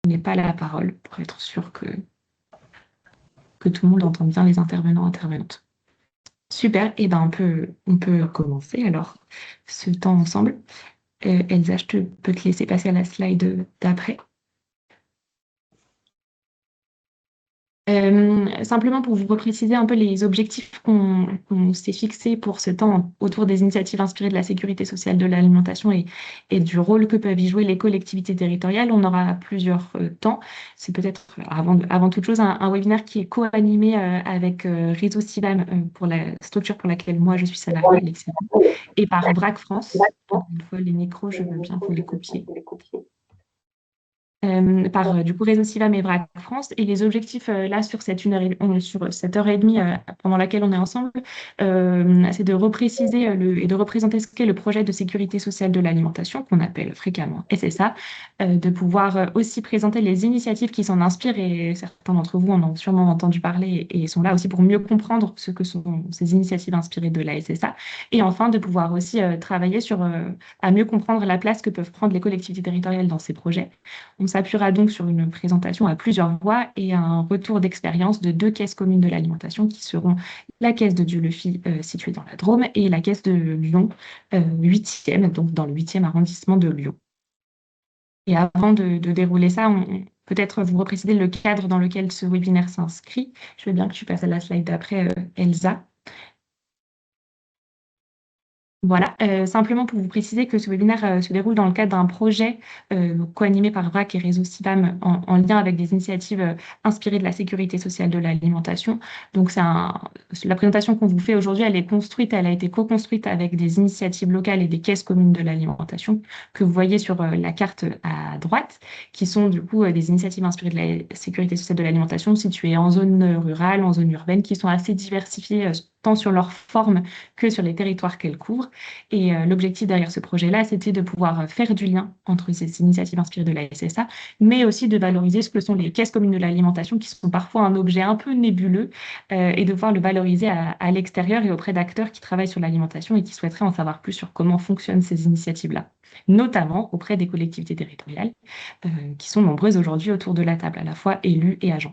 donner pas la parole pour être sûr que tout le monde entende bien les intervenants, intervenantes. Super, et ben on peut commencer alors ce temps ensemble. Elsa, peux te laisser passer à la slide d'après. Simplement pour vous repréciser un peu les objectifs qu'on s'est fixés pour ce temps autour des initiatives inspirées de la sécurité sociale de l'alimentation et du rôle que peuvent y jouer les collectivités territoriales. On aura plusieurs temps. C'est peut-être avant toute chose un webinaire qui est co-animé avec Réseau CIVAM pour la structure pour laquelle moi je suis salariée, Alexia, et par VRAC France. Encore une fois, les micros, je veux bien vous les copier. Par du coup Réseau CIVAM et VRAC France. Et les objectifs là sur sur cette heure et demie pendant laquelle on est ensemble, c'est de repréciser et de représenter ce qu'est le projet de sécurité sociale de l'alimentation, qu'on appelle fréquemment SSA, de pouvoir aussi présenter les initiatives qui s'en inspirent, et certains d'entre vous en ont sûrement entendu parler et sont là aussi pour mieux comprendre ce que sont ces initiatives inspirées de la SSA. Et enfin, de pouvoir aussi travailler à mieux comprendre la place que peuvent prendre les collectivités territoriales dans ces projets. On s'appuiera donc sur une présentation à plusieurs voix et un retour d'expérience de 2 caisses communes de l'alimentation qui seront la caisse de Dieulefit située dans la Drôme et la caisse de Lyon 8e, donc dans le 8e arrondissement de Lyon. Et avant de dérouler ça, peut-être vous repréciser le cadre dans lequel ce webinaire s'inscrit. Je veux bien que tu passes à la slide d'après, Elsa. Voilà, simplement pour vous préciser que ce webinaire se déroule dans le cadre d'un projet co-animé par VRAC et Réseau CIVAM en lien avec des initiatives inspirées de la sécurité sociale de l'alimentation. Donc, la présentation qu'on vous fait aujourd'hui, elle a été co-construite avec des initiatives locales et des caisses communes de l'alimentation que vous voyez sur la carte à droite, qui sont du coup des initiatives inspirées de la sécurité sociale de l'alimentation situées en zone rurale, en zone urbaine, qui sont assez diversifiées tant sur leur forme que sur les territoires qu'elles couvrent. Et l'objectif derrière ce projet-là, c'était de pouvoir faire du lien entre ces initiatives inspirées de la SSA, mais aussi de valoriser ce que sont les caisses communes de l'alimentation, qui sont parfois un objet un peu nébuleux, et de pouvoir le valoriser à l'extérieur et auprès d'acteurs qui travaillent sur l'alimentation et qui souhaiteraient en savoir plus sur comment fonctionnent ces initiatives-là, notamment auprès des collectivités territoriales, qui sont nombreuses aujourd'hui autour de la table, à la fois élus et agents.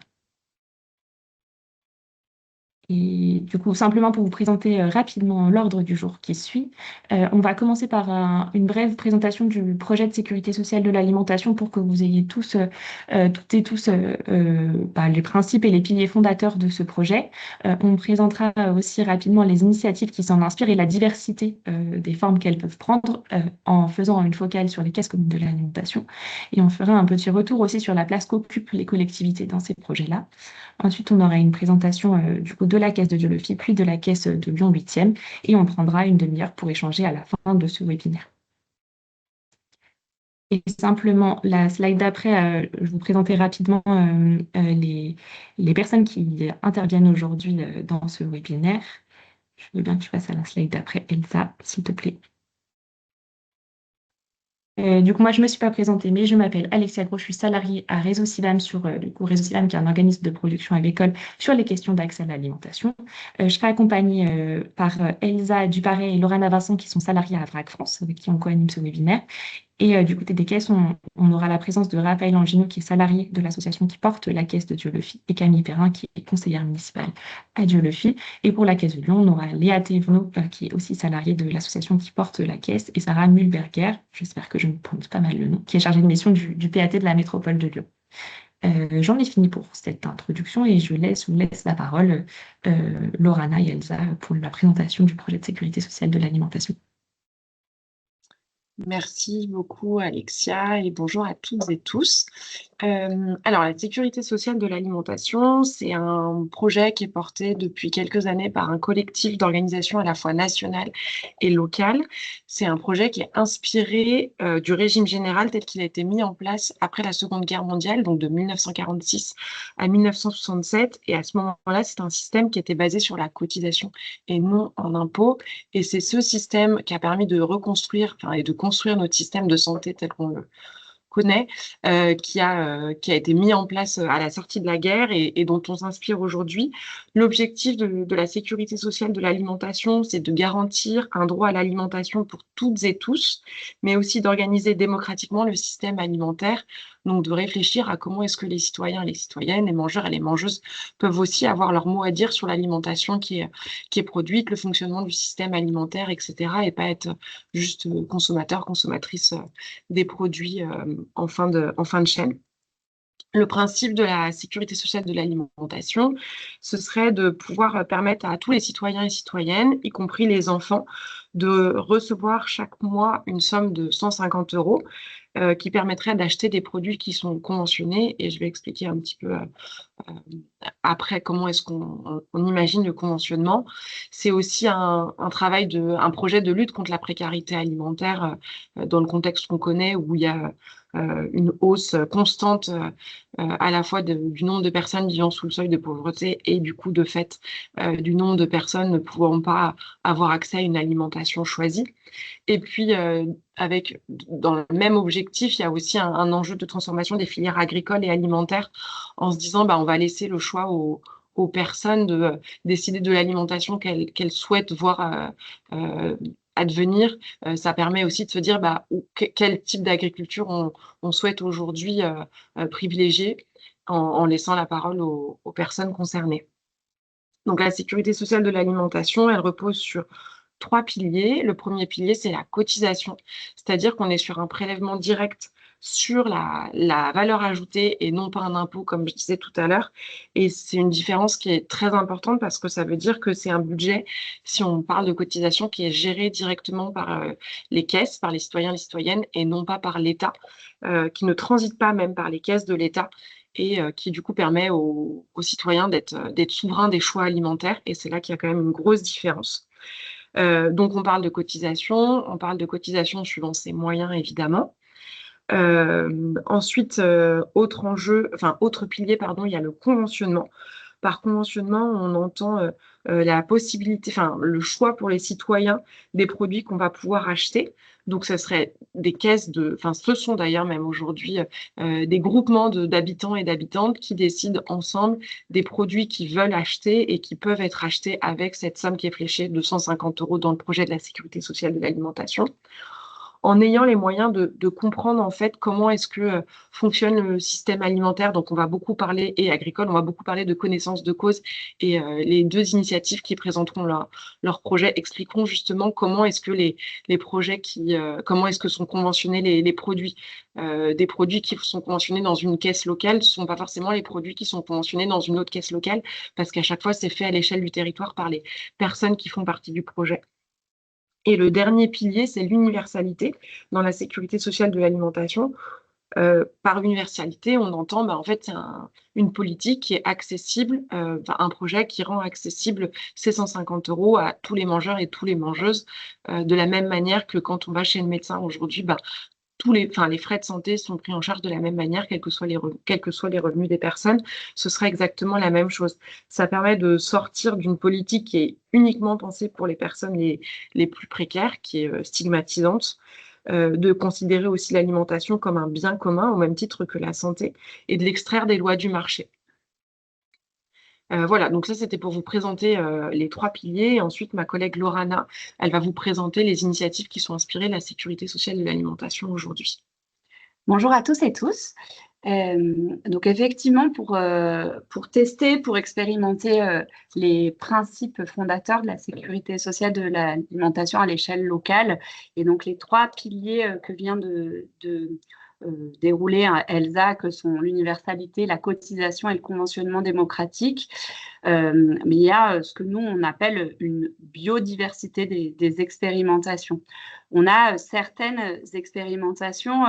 Et du coup, simplement pour vous présenter rapidement l'ordre du jour qui suit, on va commencer par une brève présentation du projet de sécurité sociale de l'alimentation pour que vous ayez toutes et tous les principes et les piliers fondateurs de ce projet. On présentera aussi rapidement les initiatives qui s'en inspirent et la diversité des formes qu'elles peuvent prendre en faisant une focale sur les caisses communes de l'alimentation. Et on fera un petit retour aussi sur la place qu'occupent les collectivités dans ces projets-là. Ensuite, on aura une présentation du coup de la caisse de Dieulefit, puis de la caisse de Lyon 8e, et on prendra une demi-heure pour échanger à la fin de ce webinaire. Et simplement, la slide d'après, je vous présentais rapidement les personnes qui interviennent aujourd'hui dans ce webinaire. Je veux bien que tu passes à la slide d'après, Elsa, s'il te plaît. Du coup, moi, je ne me suis pas présentée, mais je m'appelle Alexia Gros, je suis salariée à Réseau CIVAM Réseau CIVAM, qui est un organisme de production agricole sur les questions d'accès à l'alimentation. Je serai accompagnée par Elsa Duparé et Laurana Vincent, qui sont salariées à VRAC France, avec qui on co-anime ce webinaire. Et du côté des caisses, on aura la présence de Raphaël Angino, qui est salarié de l'association qui porte la caisse de Dieulefit, et Camille Perrin, qui est conseillère municipale à Dieulefit. Et pour la caisse de Lyon, on aura Léa Thévenot, qui est aussi salariée de l'association qui porte la caisse, et Sarah Mulberger, j'espère que je me prononce pas mal le nom, qui est chargée de mission du PAT de la métropole de Lyon. J'en ai fini pour cette introduction et je vous laisse la parole, Laurana et Elsa, pour la présentation du projet de sécurité sociale de l'alimentation. Merci beaucoup, Alexia, et bonjour à toutes et tous. Alors, la sécurité sociale de l'alimentation, c'est un projet qui est porté depuis quelques années par un collectif d'organisations à la fois nationales et locales. C'est un projet qui est inspiré du régime général tel qu'il a été mis en place après la Seconde Guerre mondiale, donc de 1946 à 1967. Et à ce moment-là, c'est un système qui était basé sur la cotisation et non en impôts. Et c'est ce système qui a permis de reconstruire et de construire notre système de santé tel qu'on connaît, qui a été mis en place à la sortie de la guerre et dont on s'inspire aujourd'hui. L'objectif de la sécurité sociale de l'alimentation, c'est de garantir un droit à l'alimentation pour toutes et tous, mais aussi d'organiser démocratiquement le système alimentaire, donc de réfléchir à comment est-ce que les citoyens et les citoyennes, les mangeurs et les mangeuses peuvent aussi avoir leur mot à dire sur l'alimentation qui est produite, le fonctionnement du système alimentaire, etc., et pas être juste consommateur, consommatrice des produits en fin de chaîne. Le principe de la sécurité sociale de l'alimentation, ce serait de pouvoir permettre à tous les citoyens et citoyennes, y compris les enfants, de recevoir chaque mois une somme de 150 € qui permettrait d'acheter des produits qui sont conventionnés. Et je vais expliquer un petit peu après comment est-ce qu'on imagine le conventionnement. C'est aussi un projet de lutte contre la précarité alimentaire dans le contexte qu'on connaît, où il y a une hausse constante à la fois du nombre de personnes vivant sous le seuil de pauvreté et du coup de fait du nombre de personnes ne pouvant pas avoir accès à une alimentation choisie. Et puis dans le même objectif, il y a aussi un enjeu de transformation des filières agricoles et alimentaires en se disant on va laisser le choix aux personnes de décider de l'alimentation qu'elles souhaitent voir advenir. Ça permet aussi de se dire quel type d'agriculture on souhaite aujourd'hui privilégier en laissant la parole aux personnes concernées. Donc la sécurité sociale de l'alimentation, elle repose sur 3 piliers. Le premier pilier, c'est la cotisation, c'est-à-dire qu'on est sur un prélèvement direct sur la valeur ajoutée et non pas un impôt, comme je disais tout à l'heure. Et c'est une différence qui est très importante parce que ça veut dire que c'est un budget, si on parle de cotisation, qui est géré directement par les caisses, par les citoyens et les citoyennes, et non pas par l'État, qui ne transite pas même par les caisses de l'État et qui du coup permet aux citoyens d'être souverains des choix alimentaires. Et c'est là qu'il y a quand même une grosse différence. Donc on parle de cotisation suivant ses moyens évidemment. Ensuite, autre pilier, pardon, il y a le conventionnement. Par conventionnement, on entend la possibilité, le choix pour les citoyens des produits qu'on va pouvoir acheter. Donc, ce serait des caisses ce sont d'ailleurs même aujourd'hui des groupements d'habitants et d'habitantes qui décident ensemble des produits qu'ils veulent acheter et qui peuvent être achetés avec cette somme qui est fléchée de 150 € dans le projet de la sécurité sociale de l'alimentation, en ayant les moyens de comprendre en fait comment est-ce que fonctionne le système alimentaire. Donc on va beaucoup parler, et agricole, on va beaucoup parler de connaissance de cause, et les 2 initiatives qui présenteront leur projet expliqueront justement comment est-ce que les projets comment est-ce que sont conventionnés les produits. Des produits qui sont conventionnés dans une caisse locale ne sont pas forcément les produits qui sont conventionnés dans une autre caisse locale, parce qu'à chaque fois c'est fait à l'échelle du territoire par les personnes qui font partie du projet. Et le dernier pilier, c'est l'universalité dans la sécurité sociale de l'alimentation. Par universalité, on entend en fait c'est une politique qui est accessible, un projet qui rend accessible ces 150 € à tous les mangeurs et toutes les mangeuses, de la même manière que quand on va chez le médecin aujourd'hui, les frais de santé sont pris en charge de la même manière, quels que soient les revenus des personnes. Ce sera exactement la même chose. Ça permet de sortir d'une politique qui est uniquement pensée pour les personnes les plus précaires, qui est stigmatisante, de considérer aussi l'alimentation comme un bien commun au même titre que la santé, et de l'extraire des lois du marché. Voilà, donc ça c'était pour vous présenter les 3 piliers. Et ensuite, ma collègue Lorana, elle va vous présenter les initiatives qui sont inspirées de la sécurité sociale de l'alimentation aujourd'hui. Bonjour à tous et tous. Donc effectivement, pour tester, pour expérimenter les principes fondateurs de la sécurité sociale de l'alimentation à l'échelle locale, et donc les 3 piliers que vient de dérouler Elsa, que sont l'universalité, la cotisation et le conventionnement démocratique. Mais il y a ce que nous, on appelle une biodiversité des expérimentations. On a certaines expérimentations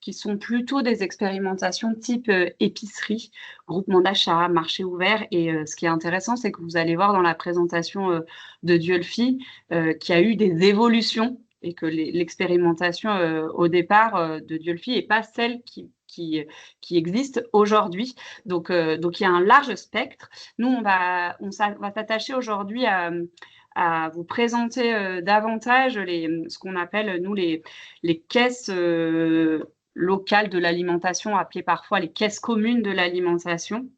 qui sont plutôt des expérimentations type épicerie, groupement d'achat, marché ouvert. Et ce qui est intéressant, c'est que vous allez voir dans la présentation de Diolfi qu'il y a eu des évolutions, et que l'expérimentation au départ de Diolfi n'est pas celle qui existe aujourd'hui. Donc, il y a un large spectre. Nous, on va s'attacher aujourd'hui à vous présenter davantage ce qu'on appelle, nous, les caisses locales de l'alimentation, appelées parfois les caisses communes de l'alimentation.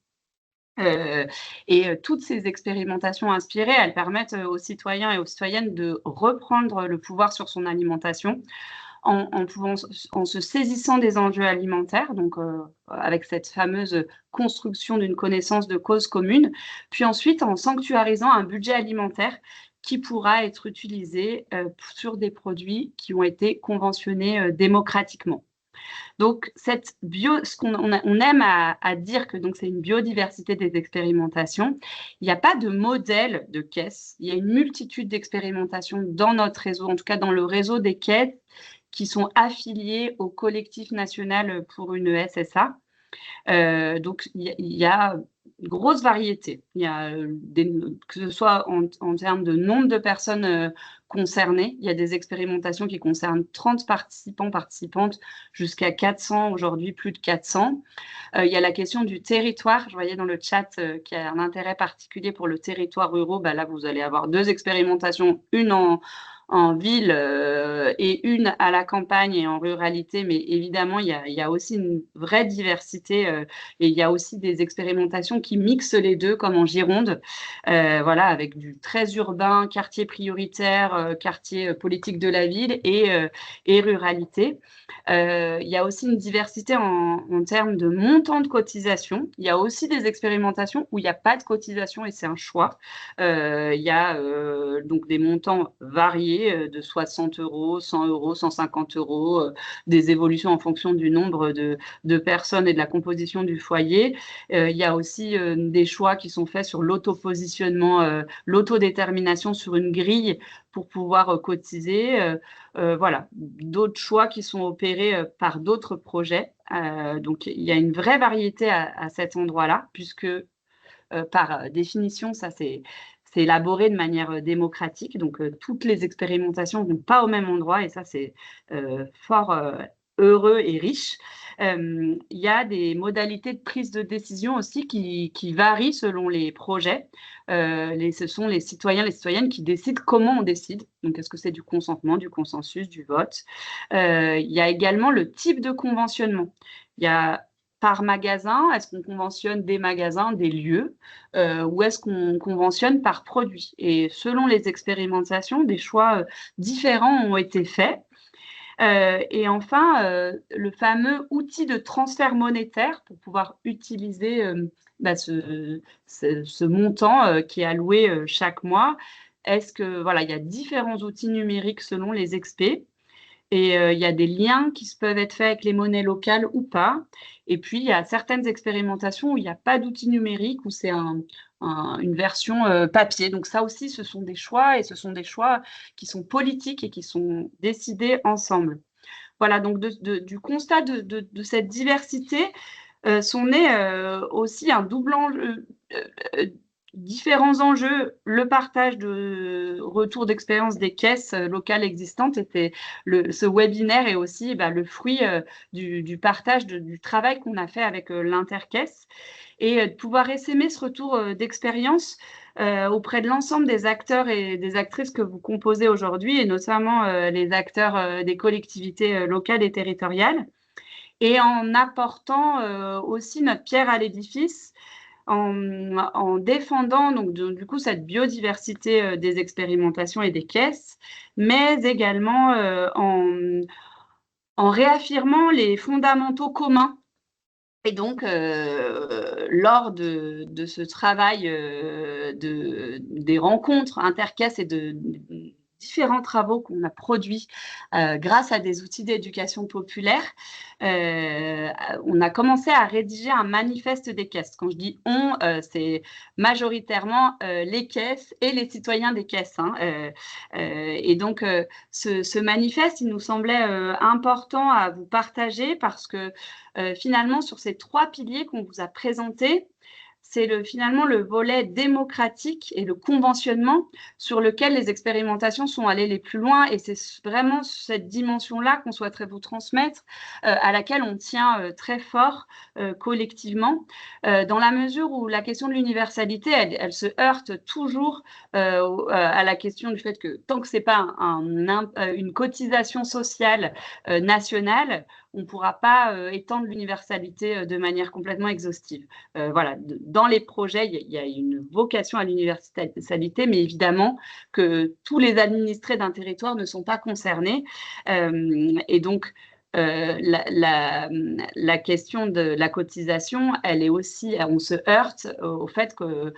Toutes ces expérimentations inspirées, elles permettent aux citoyens et aux citoyennes de reprendre le pouvoir sur son alimentation en se saisissant des enjeux alimentaires, donc avec cette fameuse construction d'une connaissance de cause commune, puis ensuite en sanctuarisant un budget alimentaire qui pourra être utilisé sur des produits qui ont été conventionnés démocratiquement. Donc, ce qu'on aime à dire que c'est une biodiversité des expérimentations. Il n'y a pas de modèle de caisse. Il y a une multitude d'expérimentations dans notre réseau, en tout cas dans le réseau des caisses qui sont affiliées au collectif national pour une SSA. Donc, il y a une grosse variété. Il y a que ce soit en termes de nombre de personnes concernées. Il y a des expérimentations qui concernent 30 participants, participantes, jusqu'à 400, aujourd'hui plus de 400. Il y a la question du territoire. Je voyais dans le chat qu'il y a un intérêt particulier pour le territoire rural. Là, vous allez avoir 2 expérimentations, une en ville et une à la campagne et en ruralité, mais évidemment, il y a aussi une vraie diversité et il y a aussi des expérimentations qui mixent les deux, comme en Gironde, voilà, avec du très urbain, quartier prioritaire, quartier politique de la ville et ruralité. Il y a aussi une diversité en termes de montant de cotisation. Il y a aussi des expérimentations où il n'y a pas de cotisation et c'est un choix. Il y a donc des montants variés de 60 €, 100 €, 150 €, des évolutions en fonction du nombre de personnes et de la composition du foyer. Il y a aussi des choix qui sont faits sur l'autopositionnement, l'autodétermination sur une grille pour pouvoir cotiser. Voilà, d'autres choix qui sont opérés par d'autres projets. Donc, il y a une vraie variété à cet endroit-là, puisque par définition, ça c'est élaboré de manière démocratique. Donc, toutes les expérimentations ne vont pas au même endroit et ça, c'est fort heureux et riche. Il y a des modalités de prise de décision aussi qui varient selon les projets. Ce sont les citoyens, les citoyennes qui décident comment on décide. Donc, est-ce que c'est du consentement, du consensus, du vote? Il y a également le type de conventionnement. Il y a par magasin, est-ce qu'on conventionne des magasins, des lieux, ou est-ce qu'on conventionne par produit? Et selon les expérimentations, des choix différents ont été faits. Et enfin, le fameux outil de transfert monétaire pour pouvoir utiliser ce montant qui est alloué chaque mois. Est-ce que, voilà, il y a différents outils numériques selon les experts. Et il y a des liens qui peuvent être faits avec les monnaies locales ou pas. Et puis, il y a certaines expérimentations où il n'y a pas d'outil numérique, où c'est une version papier. Donc ça aussi, ce sont des choix et ce sont des choix qui sont politiques et qui sont décidés ensemble. Voilà, donc du constat de cette diversité sont nés aussi un double enjeu, différents enjeux. Le partage de retour d'expérience des caisses locales existantes était ce webinaire est aussi le fruit du partage du travail qu'on a fait avec l'intercaisse et de pouvoir essaimer ce retour d'expérience auprès de l'ensemble des acteurs et des actrices que vous composez aujourd'hui et notamment les acteurs des collectivités locales et territoriales et en apportant aussi notre pierre à l'édifice en défendant donc du coup cette biodiversité des expérimentations et des caisses, mais également en réaffirmant les fondamentaux communs. Et donc, lors de ce travail des rencontres intercaisses et de différents travaux qu'on a produits grâce à des outils d'éducation populaire, on a commencé à rédiger un manifeste des caisses. Quand je dis on, c'est majoritairement les caisses et les citoyens des caisses. Et donc, ce manifeste, il nous semblait important à vous partager parce que finalement, sur ces 3 piliers qu'on vous a présentés, c'est finalement le volet démocratique et le conventionnement sur lequel les expérimentations sont allées les plus loin. Et c'est vraiment cette dimension-là qu'on souhaiterait vous transmettre, à laquelle on tient très fort collectivement, dans la mesure où la question de l'universalité, elle se heurte toujours à la question du fait que tant que ce n'est pas une cotisation sociale nationale, on ne pourra pas étendre l'universalité de manière complètement exhaustive. Voilà, dans les projets, il y a une vocation à l'universalité, mais évidemment que tous les administrés d'un territoire ne sont pas concernés. Et donc, la question de la cotisation, elle est aussi, on se heurte au fait que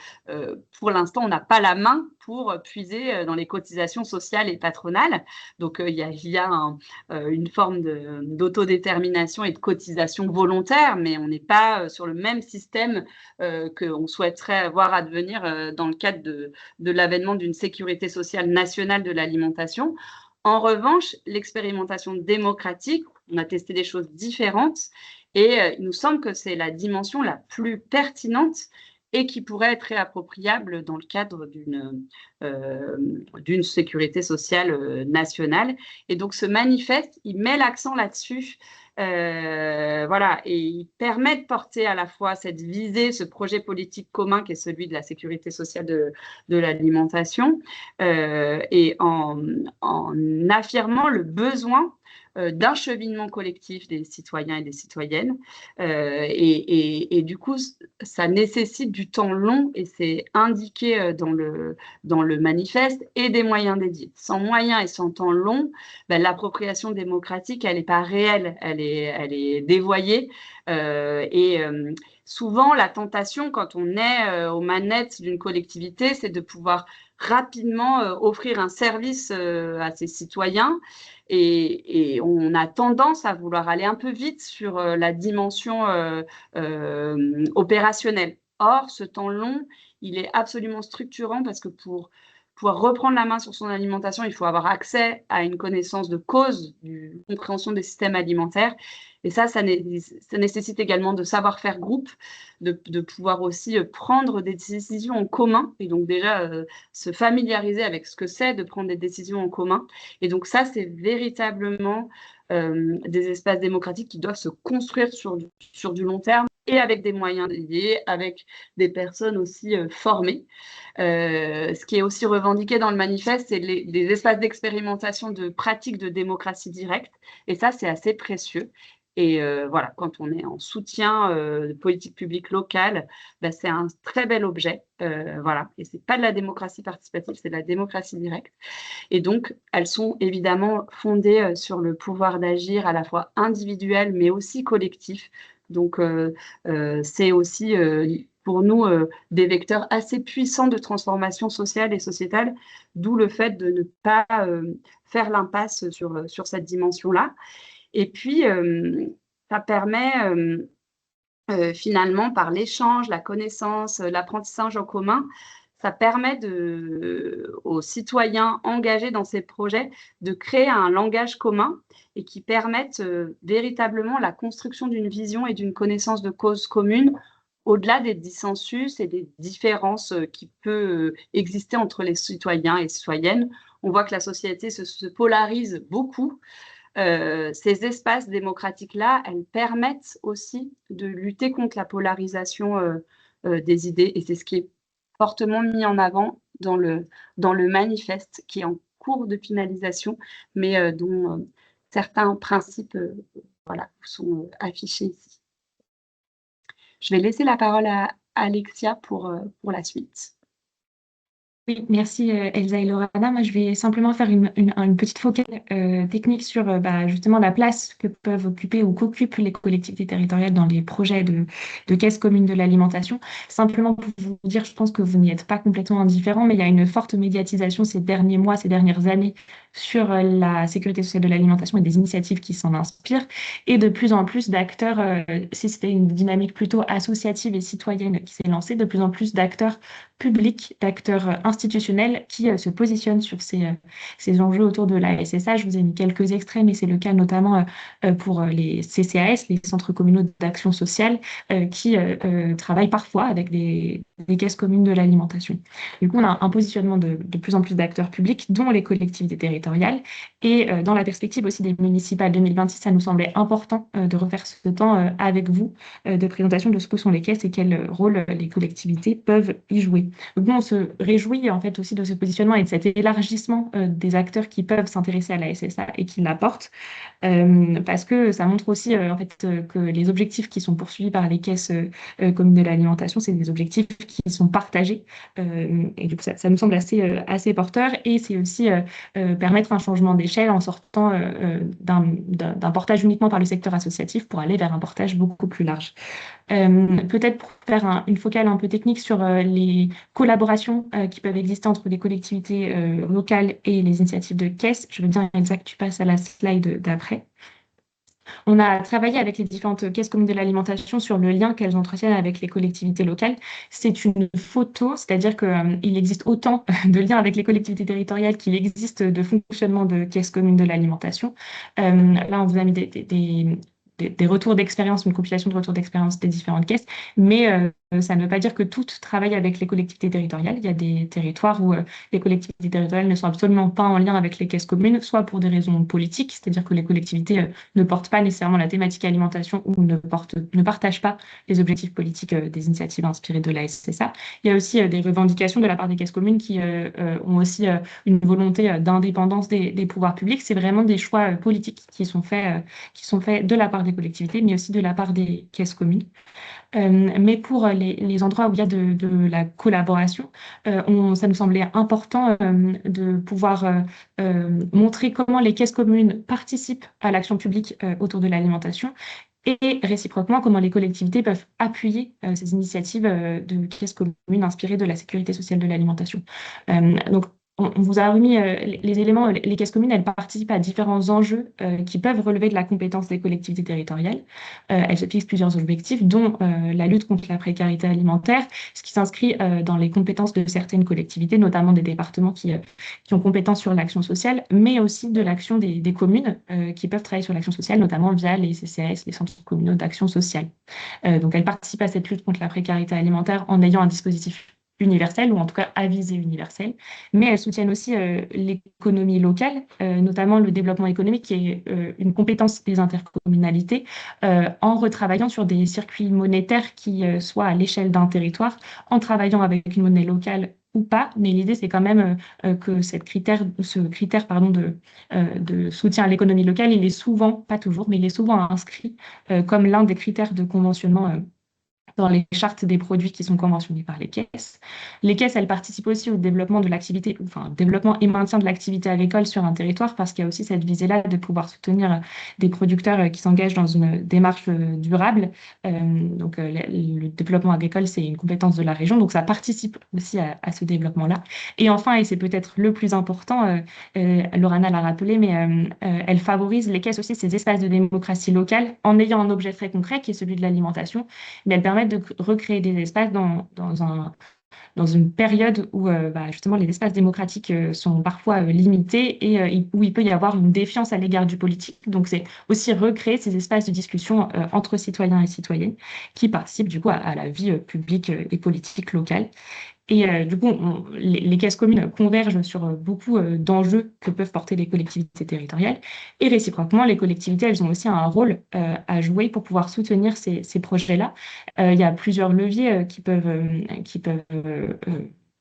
pour l'instant, on n'a pas la main pour puiser dans les cotisations sociales et patronales. Donc, il y a une forme d'autodétermination et de cotisation volontaire, mais on n'est pas sur le même système qu'on souhaiterait voir advenir dans le cadre de l'avènement d'une sécurité sociale nationale de l'alimentation. En revanche, l'expérimentation démocratique, on a testé des choses différentes et il nous semble que c'est la dimension la plus pertinente et qui pourrait être réappropriable dans le cadre d'une sécurité sociale nationale. Et donc, ce manifeste, il met l'accent là-dessus. Voilà, et il permet de porter à la fois cette visée, ce projet politique commun qui est celui de la sécurité sociale de l'alimentation, et en affirmant le besoin d'un cheminement collectif des citoyens et des citoyennes. Et du coup, ça nécessite du temps long et c'est indiqué dans le manifeste et des moyens dédiés. Sans moyens et sans temps long, ben, l'appropriation démocratique, elle n'est pas réelle, elle est dévoyée. Souvent, la tentation, quand on est aux manettes d'une collectivité, c'est de pouvoir rapidement offrir un service à ses citoyens. Et on a tendance à vouloir aller un peu vite sur la dimension opérationnelle. Or, ce temps long, il est absolument structurant parce que pour pouvoir reprendre la main sur son alimentation, il faut avoir accès à une connaissance de cause, une compréhension des systèmes alimentaires. Et ça nécessite également de savoir faire groupe, de pouvoir aussi prendre des décisions en commun. Et donc déjà, se familiariser avec ce que c'est de prendre des décisions en commun. Et donc ça, c'est véritablement des espaces démocratiques qui doivent se construire sur du long terme et avec des moyens dédiés, avec des personnes aussi formées. Ce qui est aussi revendiqué dans le manifeste, c'est des espaces d'expérimentation de pratiques de démocratie directe. Et ça, c'est assez précieux. Et voilà, quand on est en soutien de politique publique locale, ben, c'est un très bel objet. Voilà. Et ce n'est pas de la démocratie participative, c'est de la démocratie directe. Et donc, elles sont évidemment fondées sur le pouvoir d'agir à la fois individuel, mais aussi collectif. Donc, c'est aussi pour nous des vecteurs assez puissants de transformation sociale et sociétale, d'où le fait de ne pas faire l'impasse sur cette dimension-là. Et puis, ça permet finalement, par l'échange, la connaissance, l'apprentissage en commun, ça permet aux citoyens engagés dans ces projets de créer un langage commun et qui permettent véritablement la construction d'une vision et d'une connaissance de cause commune au-delà des dissensus et des différences qui peuvent exister entre les citoyens et citoyennes. On voit que la société se polarise beaucoup. Ces espaces démocratiques-là, elles permettent aussi de lutter contre la polarisation des idées et c'est ce qui est fortement mis en avant dans le manifeste qui est en cours de finalisation, mais dont certains principes voilà, sont affichés ici. Je vais laisser la parole à Alexia pour la suite. Oui, merci Elsa et Lorana. Moi, je vais simplement faire une petite focale technique sur justement la place que peuvent occuper ou qu'occupent les collectivités territoriales dans les projets de caisse commune de l'alimentation. Simplement pour vous dire, je pense que vous n'y êtes pas complètement indifférents, mais il y a une forte médiatisation ces derniers mois, ces dernières années sur la sécurité sociale de l'alimentation et des initiatives qui s'en inspirent. Et de plus en plus d'acteurs, si c'était une dynamique plutôt associative et citoyenne qui s'est lancée, de plus en plus d'acteurs publics, d'acteurs institutionnels qui se positionnent sur ces enjeux autour de la SSA. Je vous ai mis quelques extraits, mais c'est le cas notamment pour les CCAS, les centres communaux d'action sociale, qui travaillent parfois avec des caisses communes de l'alimentation. Du coup, on a un positionnement de plus en plus d'acteurs publics, dont les collectivités territoriales. Et dans la perspective aussi des municipales 2026, ça nous semblait important de refaire ce temps avec vous de présentation de ce que sont les caisses et quel rôle les collectivités peuvent y jouer. Donc nous, on se réjouit fruit en fait aussi de ce positionnement et de cet élargissement des acteurs qui peuvent s'intéresser à la SSA et qui l'apportent, parce que ça montre aussi en fait que les objectifs qui sont poursuivis par les caisses communes de l'alimentation, c'est des objectifs qui sont partagés, et du coup ça nous semble assez porteur, et c'est aussi permettre un changement d'échelle en sortant d'un portage uniquement par le secteur associatif pour aller vers un portage beaucoup plus large. Peut-être pour faire une focale un peu technique sur les collaborations qui peuvent exister entre les collectivités locales et les initiatives de caisse. Je veux bien, Elsa, que tu passes à la slide d'après. On a travaillé avec les différentes caisses communes de l'alimentation sur le lien qu'elles entretiennent avec les collectivités locales. C'est une photo, c'est-à-dire qu'il existe autant de liens avec les collectivités territoriales qu'il existe de fonctionnement de caisses communes de l'alimentation. Là, on vous a mis des retours d'expérience, une compilation de retours d'expérience des différentes caisses, mais ça ne veut pas dire que toutes travaillent avec les collectivités territoriales. Il y a des territoires où les collectivités territoriales ne sont absolument pas en lien avec les caisses communes, soit pour des raisons politiques, c'est-à-dire que les collectivités ne portent pas nécessairement la thématique alimentation ou ne partagent pas les objectifs politiques des initiatives inspirées de la SSA. Il y a aussi des revendications de la part des caisses communes qui ont aussi une volonté d'indépendance des pouvoirs publics. C'est vraiment des choix politiques qui sont faits de la part des collectivités, mais aussi de la part des caisses communes. Mais pour les endroits où il y a de la collaboration, ça nous semblait important de pouvoir montrer comment les caisses communes participent à l'action publique autour de l'alimentation, et réciproquement comment les collectivités peuvent appuyer ces initiatives de caisses communes inspirées de la sécurité sociale de l'alimentation. Donc, on vous a remis les éléments. Les caisses communes, elles participent à différents enjeux qui peuvent relever de la compétence des collectivités territoriales. Elles se fixent plusieurs objectifs, dont la lutte contre la précarité alimentaire, ce qui s'inscrit dans les compétences de certaines collectivités, notamment des départements qui ont compétence sur l'action sociale, mais aussi de l'action des communes qui peuvent travailler sur l'action sociale, notamment via les CCAS, les centres communaux d'action sociale. Donc, elles participent à cette lutte contre la précarité alimentaire en ayant un dispositif universelle, ou en tout cas à visée universelle, mais elles soutiennent aussi l'économie locale, notamment le développement économique, qui est une compétence des intercommunalités, en retravaillant sur des circuits monétaires qui soient à l'échelle d'un territoire, en travaillant avec une monnaie locale ou pas, mais l'idée c'est quand même que ce critère de soutien à l'économie locale, il est souvent, pas toujours, mais il est souvent inscrit comme l'un des critères de conventionnement dans les chartes des produits qui sont conventionnés par les caisses. Les caisses, elles participent aussi au développement de l'activité, enfin, développement et maintien de l'activité agricole sur un territoire, parce qu'il y a aussi cette visée-là de pouvoir soutenir des producteurs qui s'engagent dans une démarche durable. Donc, le développement agricole, c'est une compétence de la région, donc ça participe aussi à ce développement-là. Et enfin, et c'est peut-être le plus important, Lorana l'a rappelé, mais elle favorise les caisses aussi, ces espaces de démocratie locale, en ayant un objet très concret qui est celui de l'alimentation, mais elle permet de recréer des espaces dans une période où justement les espaces démocratiques sont parfois limités, et où il peut y avoir une défiance à l'égard du politique. Donc c'est aussi recréer ces espaces de discussion entre citoyens et citoyennes qui participent du coup à la vie publique et politique locale. Et du coup, les caisses communes convergent sur beaucoup d'enjeux que peuvent porter les collectivités territoriales. Et réciproquement, les collectivités, elles ont aussi un rôle à jouer pour pouvoir soutenir ces projets-là. Il y a plusieurs leviers qui peuvent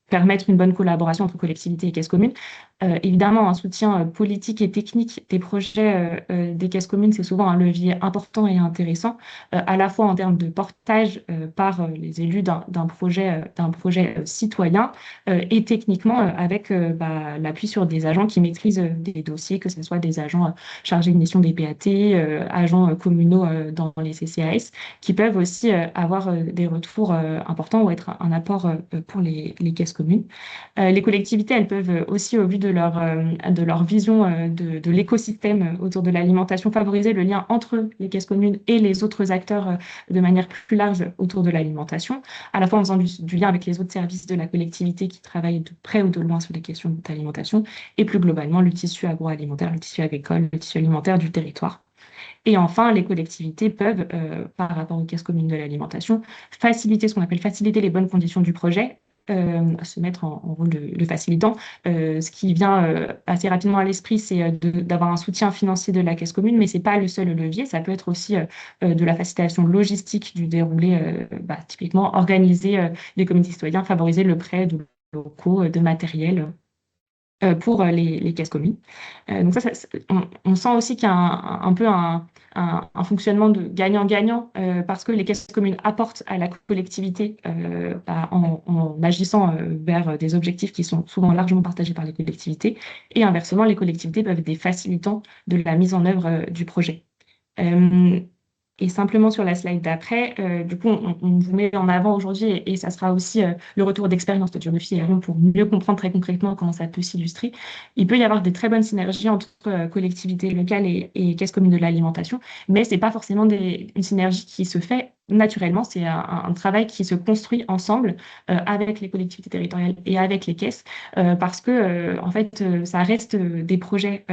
permettre une bonne collaboration entre collectivités et caisses communes. Évidemment, un soutien politique et technique des projets des caisses communes, c'est souvent un levier important et intéressant, à la fois en termes de portage par les élus d'un projet citoyen, et techniquement avec l'appui sur des agents qui maîtrisent des dossiers, que ce soit des agents chargés de mission des PAT, agents communaux dans les CCAS, qui peuvent aussi avoir des retours importants ou être un apport pour les caisses communes. Les collectivités, elles peuvent aussi, au vu de leur vision de l'écosystème autour de l'alimentation, favoriser le lien entre les caisses communes et les autres acteurs de manière plus large autour de l'alimentation, à la fois en faisant du lien avec les autres services de la collectivité qui travaillent de près ou de loin sur les questions d'alimentation, et plus globalement le tissu agroalimentaire, le tissu agricole, le tissu alimentaire du territoire. Et enfin, les collectivités peuvent, par rapport aux caisses communes de l'alimentation, faciliter ce qu'on appelle faciliter les bonnes conditions du projet, se mettre en rôle de facilitant. Ce qui vient assez rapidement à l'esprit, c'est d'avoir un soutien financier de la caisse commune, mais ce n'est pas le seul levier. Ça peut être aussi de la facilitation logistique du déroulé, typiquement organiser des comités citoyens, favoriser le prêt de locaux, de matériel pour les caisses communes. Donc on sent aussi qu'il y a un peu un fonctionnement de gagnant-gagnant parce que les caisses communes apportent à la collectivité en agissant vers des objectifs qui sont souvent largement partagés par les collectivités et inversement, les collectivités peuvent être des facilitants de la mise en œuvre du projet. Euh, et simplement sur la slide d'après, du coup, on vous met en avant aujourd'hui, et ça sera aussi le retour d'expérience de Durufy et Lyon pour mieux comprendre très concrètement comment ça peut s'illustrer. Il peut y avoir des très bonnes synergies entre collectivités locales et caisses communes de l'alimentation, mais c'est pas forcément une synergie qui se fait naturellement. C'est un travail qui se construit ensemble avec les collectivités territoriales et avec les caisses, parce que en fait, ça reste des projets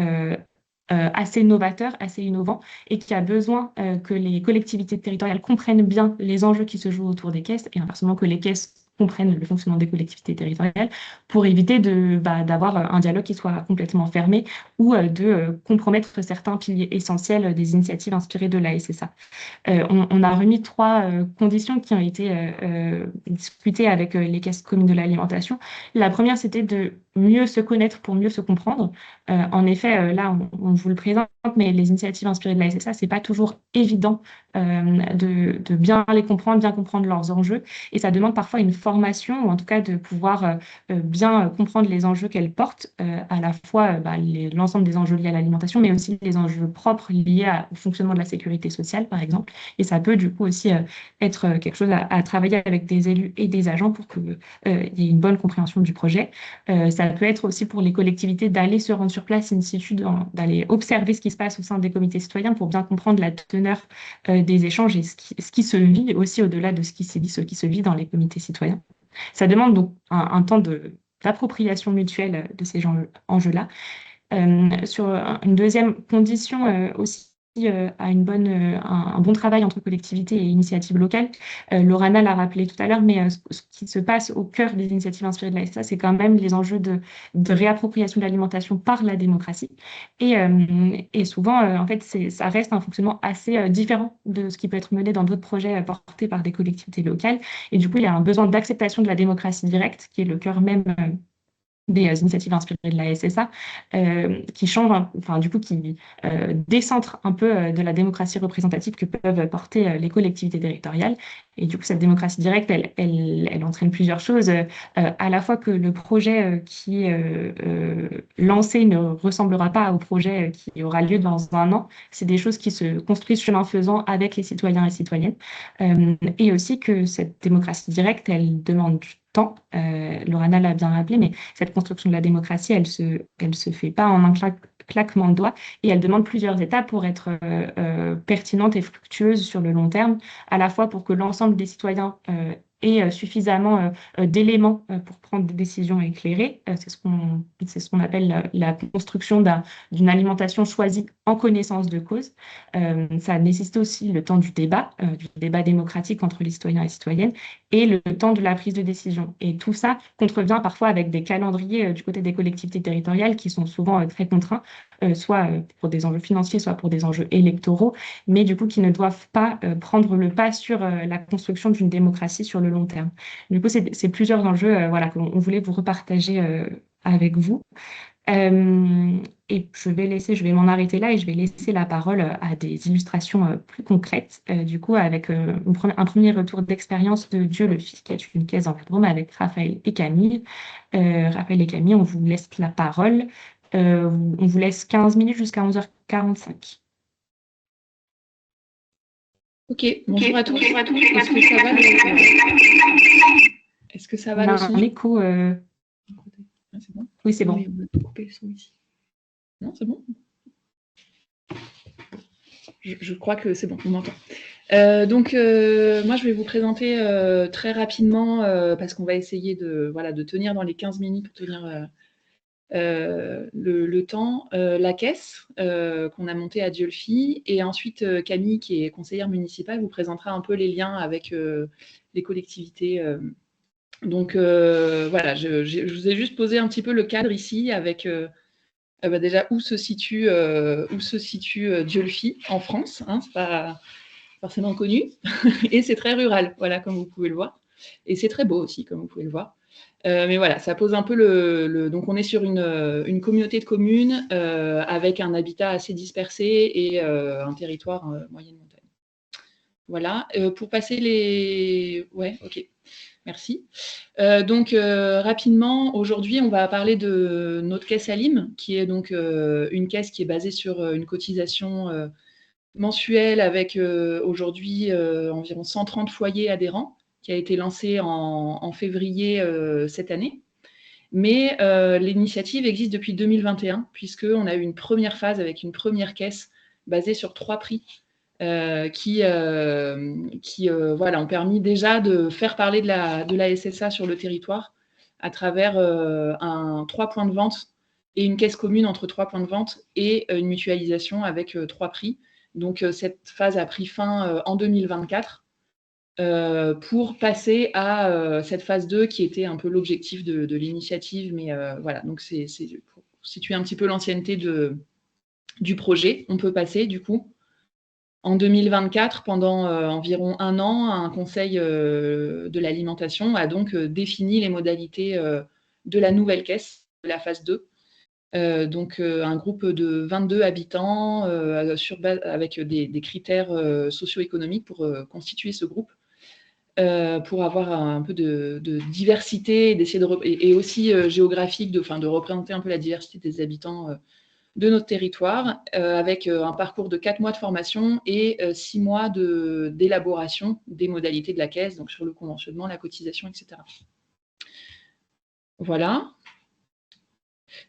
assez novateurs, assez innovants et qui a besoin que les collectivités territoriales comprennent bien les enjeux qui se jouent autour des caisses et inversement que les caisses comprennent le fonctionnement des collectivités territoriales pour éviter d'avoir un dialogue qui soit complètement fermé ou de compromettre certains piliers essentiels des initiatives inspirées de la SSA. On a remis 3 conditions qui ont été discutées avec les caisses communes de l'alimentation. La première, c'était de mieux se connaître pour mieux se comprendre. En effet, là, on vous le présente, mais les initiatives inspirées de la SSA, c'est pas toujours évident de bien les comprendre, bien comprendre leurs enjeux. Et ça demande parfois une formation, ou en tout cas de pouvoir bien comprendre les enjeux qu'elles portent, à la fois l'ensemble des enjeux liés à l'alimentation, mais aussi les enjeux propres liés au fonctionnement de la sécurité sociale, par exemple. Et ça peut du coup aussi être quelque chose à travailler avec des élus et des agents pour qu'il y ait une bonne compréhension du projet. Ça peut être aussi pour les collectivités d'aller se rendre sur place in situ, d'aller observer ce qui se passe au sein des comités citoyens pour bien comprendre la teneur des échanges et ce qui se vit aussi au-delà de ce qui s'est dit, ce qui se vit dans les comités citoyens. Ça demande donc un temps d'appropriation mutuelle de ces enjeux-là. Sur une deuxième condition aussi à un bon travail entre collectivités et initiatives locales. Lorana l'a rappelé tout à l'heure, mais ce qui se passe au cœur des initiatives inspirées de la SSA, c'est quand même les enjeux de réappropriation de l'alimentation par la démocratie. Et souvent, en fait, ça reste un fonctionnement assez différent de ce qui peut être mené dans d'autres projets portés par des collectivités locales. Et du coup, il y a un besoin d'acceptation de la démocratie directe, qui est le cœur même des initiatives inspirées de la SSA, qui changent, enfin, du coup, qui décentrent un peu de la démocratie représentative que peuvent porter les collectivités territoriales. Et du coup, cette démocratie directe, elle entraîne plusieurs choses. À la fois que le projet qui est lancé ne ressemblera pas au projet qui aura lieu dans un an. C'est des choses qui se construisent chemin faisant avec les citoyens et citoyennes. Et aussi que cette démocratie directe, elle demande du temps. Lorana l'a bien rappelé, mais cette construction de la démocratie, elle se fait pas en un claquement de doigts et elle demande plusieurs étapes pour être pertinente et fructueuse sur le long terme, à la fois pour que l'ensemble des citoyens aient suffisamment d'éléments pour prendre des décisions éclairées. C'est ce qu'on appelle la construction d'une alimentation choisie en connaissance de cause. Ça nécessite aussi le temps du débat démocratique entre les citoyens et citoyennes, et le temps de la prise de décision. Et tout ça contrevient parfois avec des calendriers du côté des collectivités territoriales qui sont souvent très contraints, soit pour des enjeux financiers, soit pour des enjeux électoraux, mais du coup qui ne doivent pas prendre le pas sur la construction d'une démocratie sur le long terme. Du coup, c'est plusieurs enjeux voilà, qu'on voulait vous repartager avec vous. Et je vais m'en arrêter là et je vais laisser la parole à des illustrations plus concrètes, du coup, avec un premier retour d'expérience de Dieu le Fils, qui est une caisse en Vélodrome avec Raphaël et Camille. Raphaël et Camille, on vous laisse la parole. On vous laisse 15 minutes jusqu'à 11h45. Ok, bonjour à tous. Est-ce que ça va le son? Un écho. Ah, c'est bon? Oui, c'est bon. Oui, on va couper le son ici. Non, c'est bon? Je crois que c'est bon, on m'entend. Donc, moi, je vais vous présenter très rapidement, parce qu'on va essayer de tenir dans les 15 minutes pour tenir le temps, la caisse qu'on a montée à Diolfi, et ensuite Camille, qui est conseillère municipale, vous présentera un peu les liens avec les collectivités. Donc, voilà, je vous ai juste posé un petit peu le cadre ici avec déjà où se situe Diolfi en France, hein, c'est pas forcément connu, et c'est très rural, voilà, comme vous pouvez le voir, et c'est très beau aussi, comme vous pouvez le voir. Mais voilà, ça pose un peu donc on est sur une communauté de communes avec un habitat assez dispersé et un territoire moyenne montagne. Voilà, pour passer les... Ouais, ok, merci. Donc rapidement, aujourd'hui, on va parler de notre caisse Alim, qui est donc une caisse qui est basée sur une cotisation mensuelle avec aujourd'hui environ 130 foyers adhérents, qui a été lancée en février cette année. Mais l'initiative existe depuis 2021, puisqu'on a eu une première phase avec une première caisse basée sur 3 prix qui voilà, ont permis déjà de faire parler de la SSA sur le territoire à travers 3 points de vente et une caisse commune entre 3 points de vente et une mutualisation avec 3 prix. Donc cette phase a pris fin en 2024 pour passer à cette phase 2 qui était un peu l'objectif de l'initiative. Mais voilà, donc c'est pour situer un petit peu l'ancienneté du projet. On peut passer du coup. En 2024, pendant environ 1 an, un conseil de l'alimentation a donc défini les modalités de la nouvelle caisse, de la phase 2. Donc un groupe de 22 habitants avec des critères socio-économiques pour constituer ce groupe, pour avoir un peu de diversité et aussi géographique, de représenter un peu la diversité des habitants de notre territoire, avec un parcours de 4 mois de formation et 6 mois d'élaboration des modalités de la caisse, donc sur le conventionnement, la cotisation, etc. Voilà.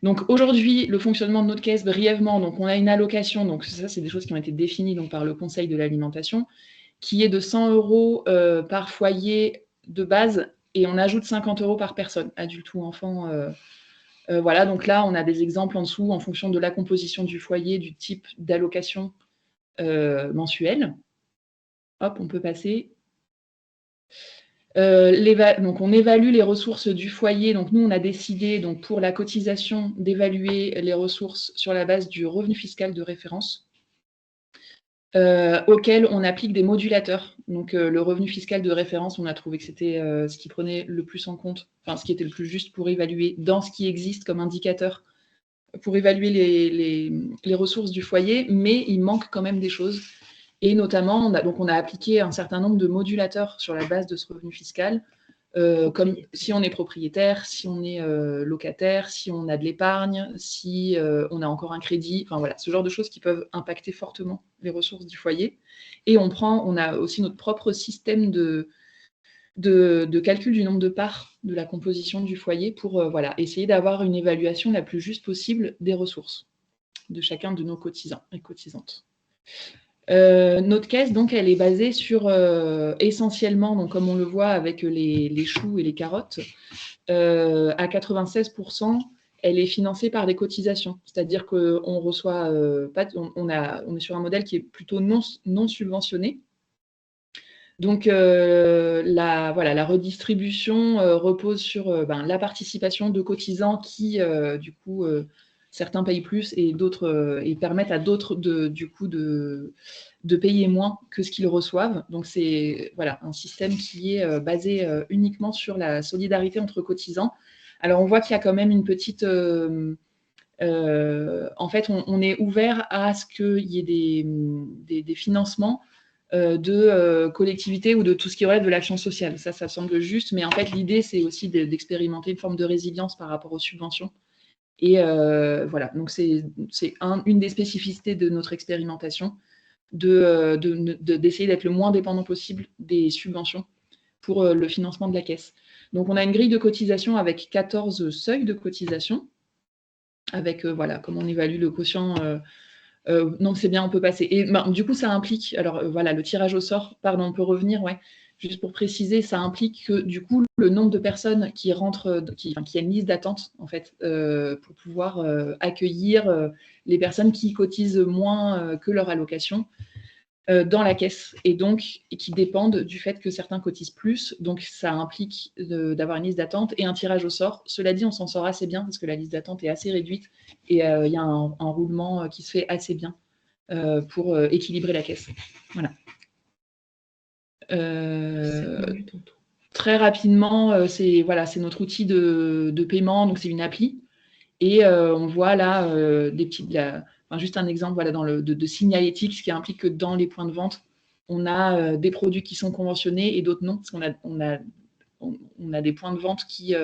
Donc aujourd'hui, le fonctionnement de notre caisse, brièvement, donc on a une allocation, donc ça c'est des choses qui ont été définies donc, par le Conseil de l'alimentation, qui est de 100 € par foyer de base, et on ajoute 50 € par personne, adulte ou enfant. Voilà, donc là, on a des exemples en dessous en fonction de la composition du foyer, du type d'allocation mensuelle. Hop, on peut passer. Donc, on évalue les ressources du foyer. Donc, nous, on a décidé, donc, pour la cotisation, d'évaluer les ressources sur la base du revenu fiscal de référence, auquel on applique des modulateurs. Donc, le revenu fiscal de référence, on a trouvé que c'était ce qui prenait le plus en compte, enfin, ce qui était le plus juste pour évaluer dans ce qui existe comme indicateur pour évaluer les ressources du foyer, mais il manque quand même des choses. Et notamment, on a appliqué un certain nombre de modulateurs sur la base de ce revenu fiscal, comme si on est propriétaire, si on est locataire, si on a de l'épargne, si on a encore un crédit, enfin voilà, ce genre de choses qui peuvent impacter fortement les ressources du foyer. Et on a aussi notre propre système de calcul du nombre de parts de la composition du foyer pour voilà, essayer d'avoir une évaluation la plus juste possible des ressources de chacun de nos cotisants et cotisantes. Notre caisse, donc, elle est basée sur essentiellement, donc, comme on le voit avec les choux et les carottes, à 96%, elle est financée par des cotisations. C'est-à-dire qu'on reçoit on est sur un modèle qui est plutôt non subventionné. Donc, la redistribution repose sur la participation de cotisants qui, du coup, certains payent plus et d'autres et permettent à d'autres de payer moins que ce qu'ils reçoivent. Donc, c'est voilà, un système qui est basé uniquement sur la solidarité entre cotisants. Alors, on voit qu'il y a quand même une petite... en fait, on est ouvert à ce qu'il y ait des financements de collectivités ou de tout ce qui relève de l'action sociale. Ça semble juste, mais en fait, l'idée, c'est aussi d'expérimenter une forme de résilience par rapport aux subventions. Et voilà, donc c'est une des spécificités de notre expérimentation, d'essayer d'être le moins dépendant possible des subventions pour le financement de la caisse. Donc, on a une grille de cotisation avec 14 seuils de cotisation, avec, voilà, comment on évalue le quotient... non, c'est bien, on peut passer. Et du coup, ça implique, alors voilà, le tirage au sort, pardon, on peut revenir, ouais, juste pour préciser, ça implique que du coup, le nombre de personnes qui rentrent, qui a une liste d'attente, en fait, pour pouvoir accueillir les personnes qui cotisent moins que leur allocation dans la caisse, et qui dépendent du fait que certains cotisent plus. Donc, ça implique d'avoir une liste d'attente et un tirage au sort. Cela dit, on s'en sort assez bien parce que la liste d'attente est assez réduite et il y a un roulement qui se fait assez bien pour équilibrer la caisse. Voilà. très rapidement, c'est notre outil de paiement, donc c'est une appli. Et on voit là des petites, juste un exemple de signalétique, ce qui implique que dans les points de vente, on a des produits qui sont conventionnés et d'autres non, parce qu'on a des points de vente qui...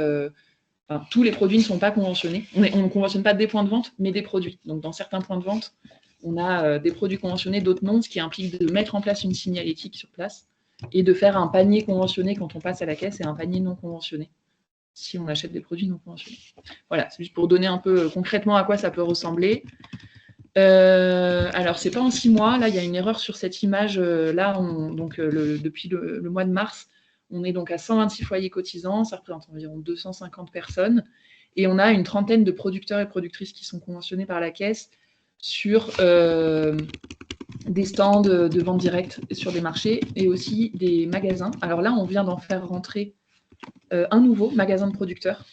tous les produits ne sont pas conventionnés. On ne conventionne pas des points de vente, mais des produits. Donc, dans certains points de vente, on a des produits conventionnés, d'autres non, ce qui implique de mettre en place une signalétique sur place et de faire un panier conventionné quand on passe à la caisse et un panier non conventionné si on achète des produits non conventionnés. Voilà, c'est juste pour donner un peu concrètement à quoi ça peut ressembler. Alors, c'est pas en 6 mois. Là, il y a une erreur sur cette image. Là, depuis le mois de mars, on est donc à 126 foyers cotisants. Ça représente environ 250 personnes. Et on a une trentaine de producteurs et productrices qui sont conventionnés par la caisse sur des stands de vente directe sur des marchés et aussi des magasins. Alors là, on vient d'en faire rentrer un nouveau magasin de producteurs.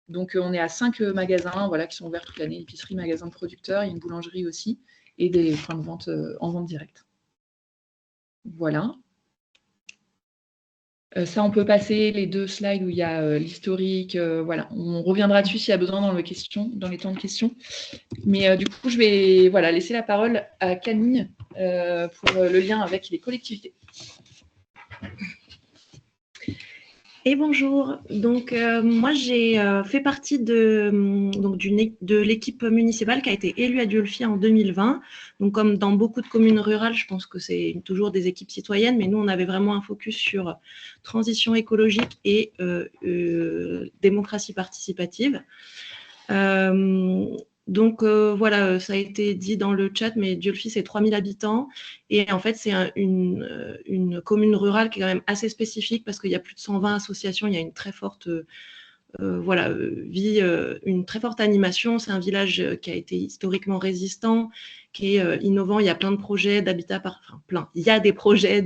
Donc, on est à 5 magasins qui sont ouverts toute l'année, épicerie, magasin de producteurs, il y a une boulangerie aussi, et des points de vente en vente directe. Voilà. Ça, on peut passer les 2 slides où il y a l'historique. Voilà. On reviendra dessus s'il y a besoin dans les temps de questions. Mais du coup, je vais laisser la parole à Camille pour le lien avec les collectivités. Et bonjour, donc moi j'ai fait partie de l'équipe municipale qui a été élue à Dieulefit en 2020. Donc comme dans beaucoup de communes rurales, je pense que c'est toujours des équipes citoyennes, mais nous on avait vraiment un focus sur transition écologique et démocratie participative. Donc voilà, ça a été dit dans le chat, mais Dieulefit c'est 3000 habitants et en fait c'est une commune rurale qui est quand même assez spécifique parce qu'il y a plus de 120 associations, il y a une très forte vie, une très forte animation. C'est un village qui a été historiquement résistant, qui est innovant. Il y a plein de projets d'habitat, il y a des projets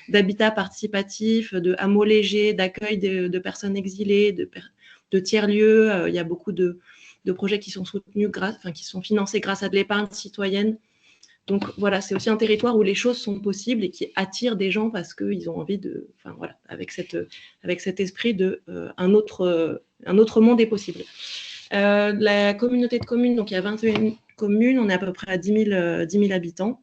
d'habitat participatif, de hameaux légers, d'accueil de personnes exilées, de tiers-lieux. Il y a beaucoup de projets qui sont soutenus qui sont financés grâce à de l'épargne citoyenne. Donc voilà, c'est aussi un territoire où les choses sont possibles et qui attire des gens parce qu'ils ont envie avec cet esprit de un autre monde est possible. La communauté de communes, donc il y a 21 communes, on est à peu près à 10 000 habitants.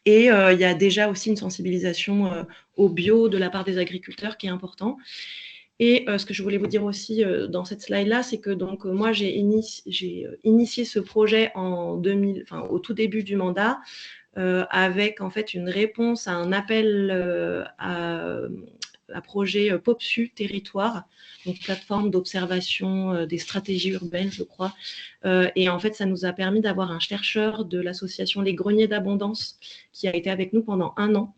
Et il y a déjà aussi une sensibilisation au bio de la part des agriculteurs qui est important. Et ce que je voulais vous dire aussi dans cette slide-là, c'est que donc moi j'ai initié ce projet au tout début du mandat avec en fait une réponse à un appel à projet POPSU Territoire, donc plateforme d'observation des stratégies urbaines, je crois. Et en fait, ça nous a permis d'avoir un chercheur de l'association Les Greniers d'Abondance qui a été avec nous pendant 1 an.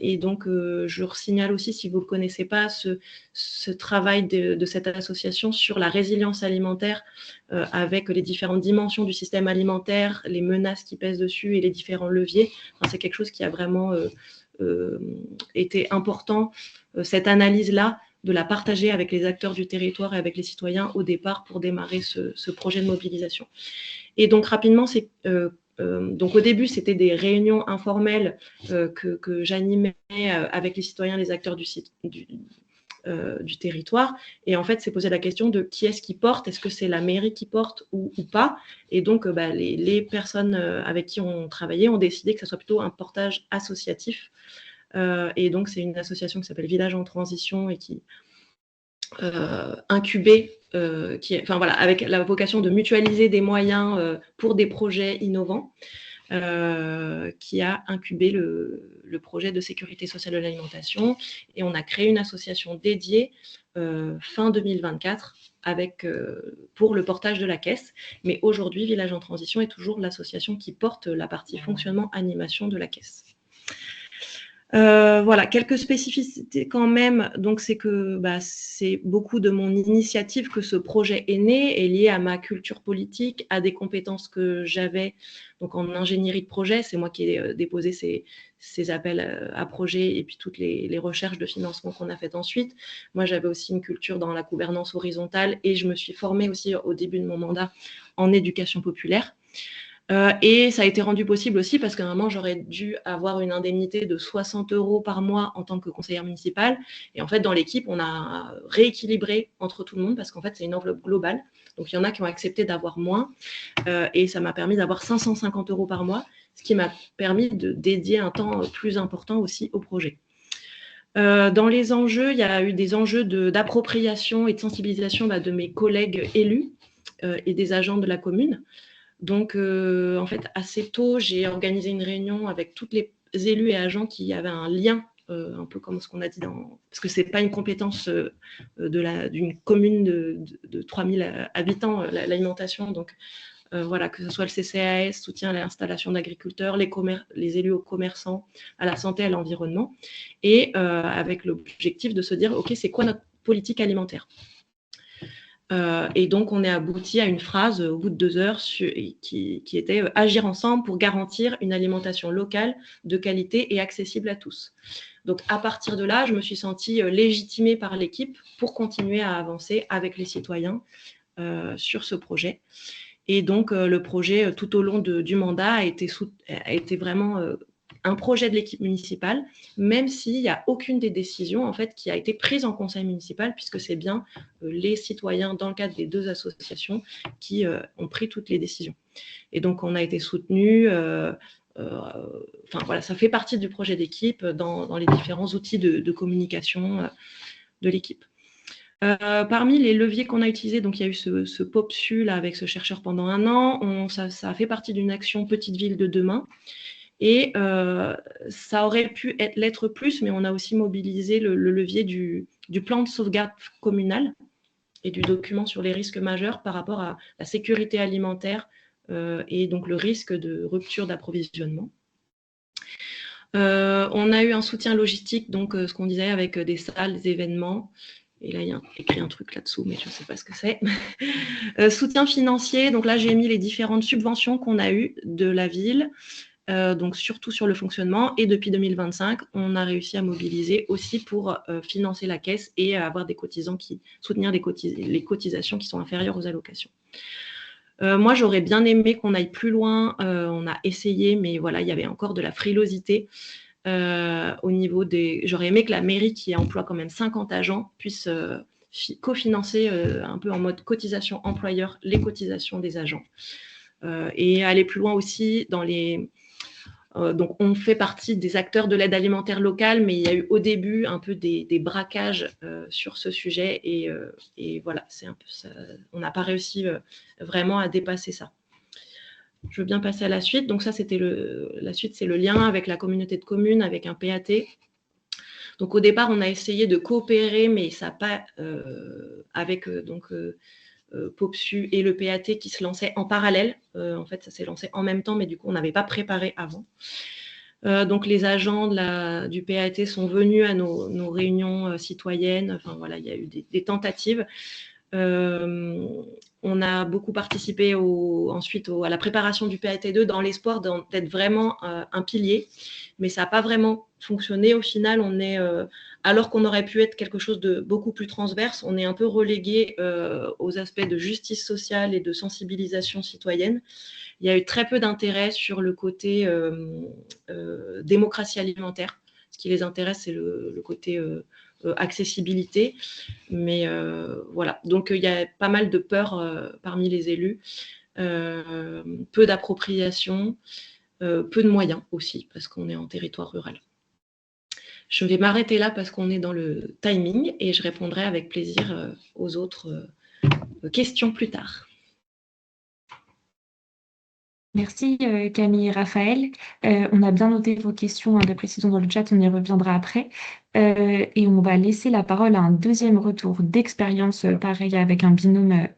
Et donc, je signale aussi, si vous ne le connaissez pas, ce travail de cette association sur la résilience alimentaire avec les différentes dimensions du système alimentaire, les menaces qui pèsent dessus et les différents leviers. Enfin, c'est quelque chose qui a vraiment été important, cette analyse-là, de la partager avec les acteurs du territoire et avec les citoyens au départ pour démarrer ce projet de mobilisation. Et donc, rapidement, donc au début, c'était des réunions informelles que j'animais avec les citoyens, les acteurs du territoire. Et en fait, c'est posé la question de qui est-ce qui porte, est-ce que c'est la mairie qui porte ou pas. Et donc, les personnes avec qui on travaillait ont décidé que ça soit plutôt un portage associatif. Et donc, c'est une association qui s'appelle Village en Transition et qui incubée, avec la vocation de mutualiser des moyens pour des projets innovants, qui a incubé le projet de sécurité sociale de l'alimentation. Et on a créé une association dédiée fin 2024 pour le portage de la caisse. Mais aujourd'hui, Village en Transition est toujours l'association qui porte la partie fonctionnement, animation de la caisse. Voilà, quelques spécificités quand même. Donc, c'est que c'est beaucoup de mon initiative que ce projet est né, est lié à ma culture politique, à des compétences que j'avais donc en ingénierie de projet. C'est moi qui ai déposé ces appels à projets et puis toutes les recherches de financement qu'on a faites ensuite. Moi, j'avais aussi une culture dans la gouvernance horizontale et je me suis formée aussi au début de mon mandat en éducation populaire. Et ça a été rendu possible aussi parce qu'à un moment, j'aurais dû avoir une indemnité de 60 € par mois en tant que conseillère municipale. Et en fait, dans l'équipe, on a rééquilibré entre tout le monde parce qu'en fait, c'est une enveloppe globale. Donc, il y en a qui ont accepté d'avoir moins. Et ça m'a permis d'avoir 550 € par mois, ce qui m'a permis de dédier un temps plus important aussi au projet. Dans les enjeux, il y a eu des enjeux d'appropriation et de sensibilisation de mes collègues élus et des agents de la commune. Donc, en fait, assez tôt, j'ai organisé une réunion avec tous les élus et agents qui avaient un lien, un peu comme ce qu'on a dit parce que ce n'est pas une compétence d'une commune de 3000 habitants, l'alimentation. Donc, voilà, que ce soit le CCAS, soutien à l'installation d'agriculteurs, les élus aux commerçants, à la santé, à l'environnement, et avec l'objectif de se dire, OK, c'est quoi notre politique alimentaire ? Et donc, on est abouti à une phrase au bout de 2 heures qui était « Agir ensemble pour garantir une alimentation locale, de qualité et accessible à tous ». Donc, à partir de là, je me suis sentie légitimée par l'équipe pour continuer à avancer avec les citoyens sur ce projet. Et donc, le projet, tout au long du mandat, a été vraiment un projet de l'équipe municipale, même s'il n'y a aucune des décisions en fait, qui a été prise en conseil municipal, puisque c'est bien les citoyens, dans le cadre des 2 associations, qui ont pris toutes les décisions. Et donc, on a été soutenus. Voilà, ça fait partie du projet d'équipe dans les différents outils de communication de l'équipe. Parmi les leviers qu'on a utilisés, donc il y a eu ce POPSU là, avec ce chercheur pendant 1 an. Ça a fait partie d'une action Petite Ville de demain. Et ça aurait pu l'être plus, mais on a aussi mobilisé le levier du plan de sauvegarde communal et du document sur les risques majeurs par rapport à la sécurité alimentaire et donc le risque de rupture d'approvisionnement. On a eu un soutien logistique, donc ce qu'on disait avec des salles, des événements. Et là, il y a écrit un truc là-dessous, mais je ne sais pas ce que c'est. Soutien financier, donc là, j'ai mis les différentes subventions qu'on a eues de la ville, donc surtout sur le fonctionnement. Et depuis 2025, on a réussi à mobiliser aussi pour financer la caisse et avoir des cotisants qui soutenir les cotisations qui sont inférieures aux allocations. Moi, j'aurais bien aimé qu'on aille plus loin. On a essayé, mais voilà, il y avait encore de la frilosité. Au niveau j'aurais aimé que la mairie, qui emploie quand même 50 agents, puisse cofinancer un peu en mode cotisation employeur les cotisations des agents. Et aller plus loin aussi dans donc, on fait partie des acteurs de l'aide alimentaire locale, mais il y a eu au début un peu des braquages sur ce sujet. Et voilà, c'est un peu ça. On n'a pas réussi vraiment à dépasser ça. Je veux bien passer à la suite. Donc ça, c'était la suite, c'est le lien avec la communauté de communes, avec un PAT. Donc au départ, on a essayé de coopérer, mais ça n'a pas avec POPSU et le PAT qui se lançaient en parallèle. En fait, ça s'est lancé en même temps, mais du coup, on n'avait pas préparé avant. Donc les agents du PAT sont venus à nos réunions citoyennes. Enfin voilà, il y a eu des tentatives. On a beaucoup participé ensuite à la préparation du PAT2 dans l'espoir d'être vraiment un pilier, mais ça n'a pas vraiment fonctionné. Au final, alors qu'on aurait pu être quelque chose de beaucoup plus transverse, on est un peu relégué aux aspects de justice sociale et de sensibilisation citoyenne. Il y a eu très peu d'intérêt sur le côté démocratie alimentaire. Ce qui les intéresse, c'est le côté accessibilité. Mais voilà, donc il y a pas mal de peur parmi les élus, peu d'appropriation, peu de moyens aussi, parce qu'on est en territoire rural. Je vais m'arrêter là parce qu'on est dans le timing et je répondrai avec plaisir aux autres questions plus tard. Merci Camille et Raphaël. On a bien noté vos questions de précision dans le chat, on y reviendra après. Et on va laisser la parole à un deuxième retour d'expérience, pareil avec un binôme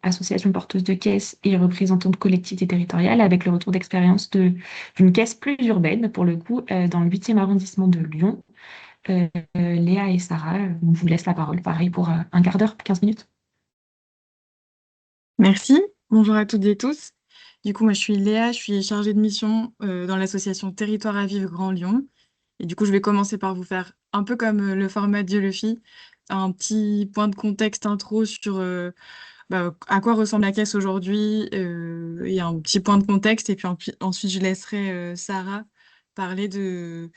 association porteuse de caisse et représentant de collectivité territoriale, avec le retour d'expérience d'une caisse plus urbaine, pour le coup, dans le 8e arrondissement de Lyon. Léa et Sarah, on vous laisse la parole, pareil, pour un quart d'heure, 15 minutes. Merci, bonjour à toutes et tous. Du coup, moi je suis Léa, je suis chargée de mission dans l'association Territoire à Vivre Grand Lyon. Et du coup, je vais commencer par vous faire un peu comme le format Dieu le fit, un petit point de contexte intro sur à quoi ressemble la caisse aujourd'hui et un petit point de contexte. Et puis ensuite, je laisserai Sarah parler de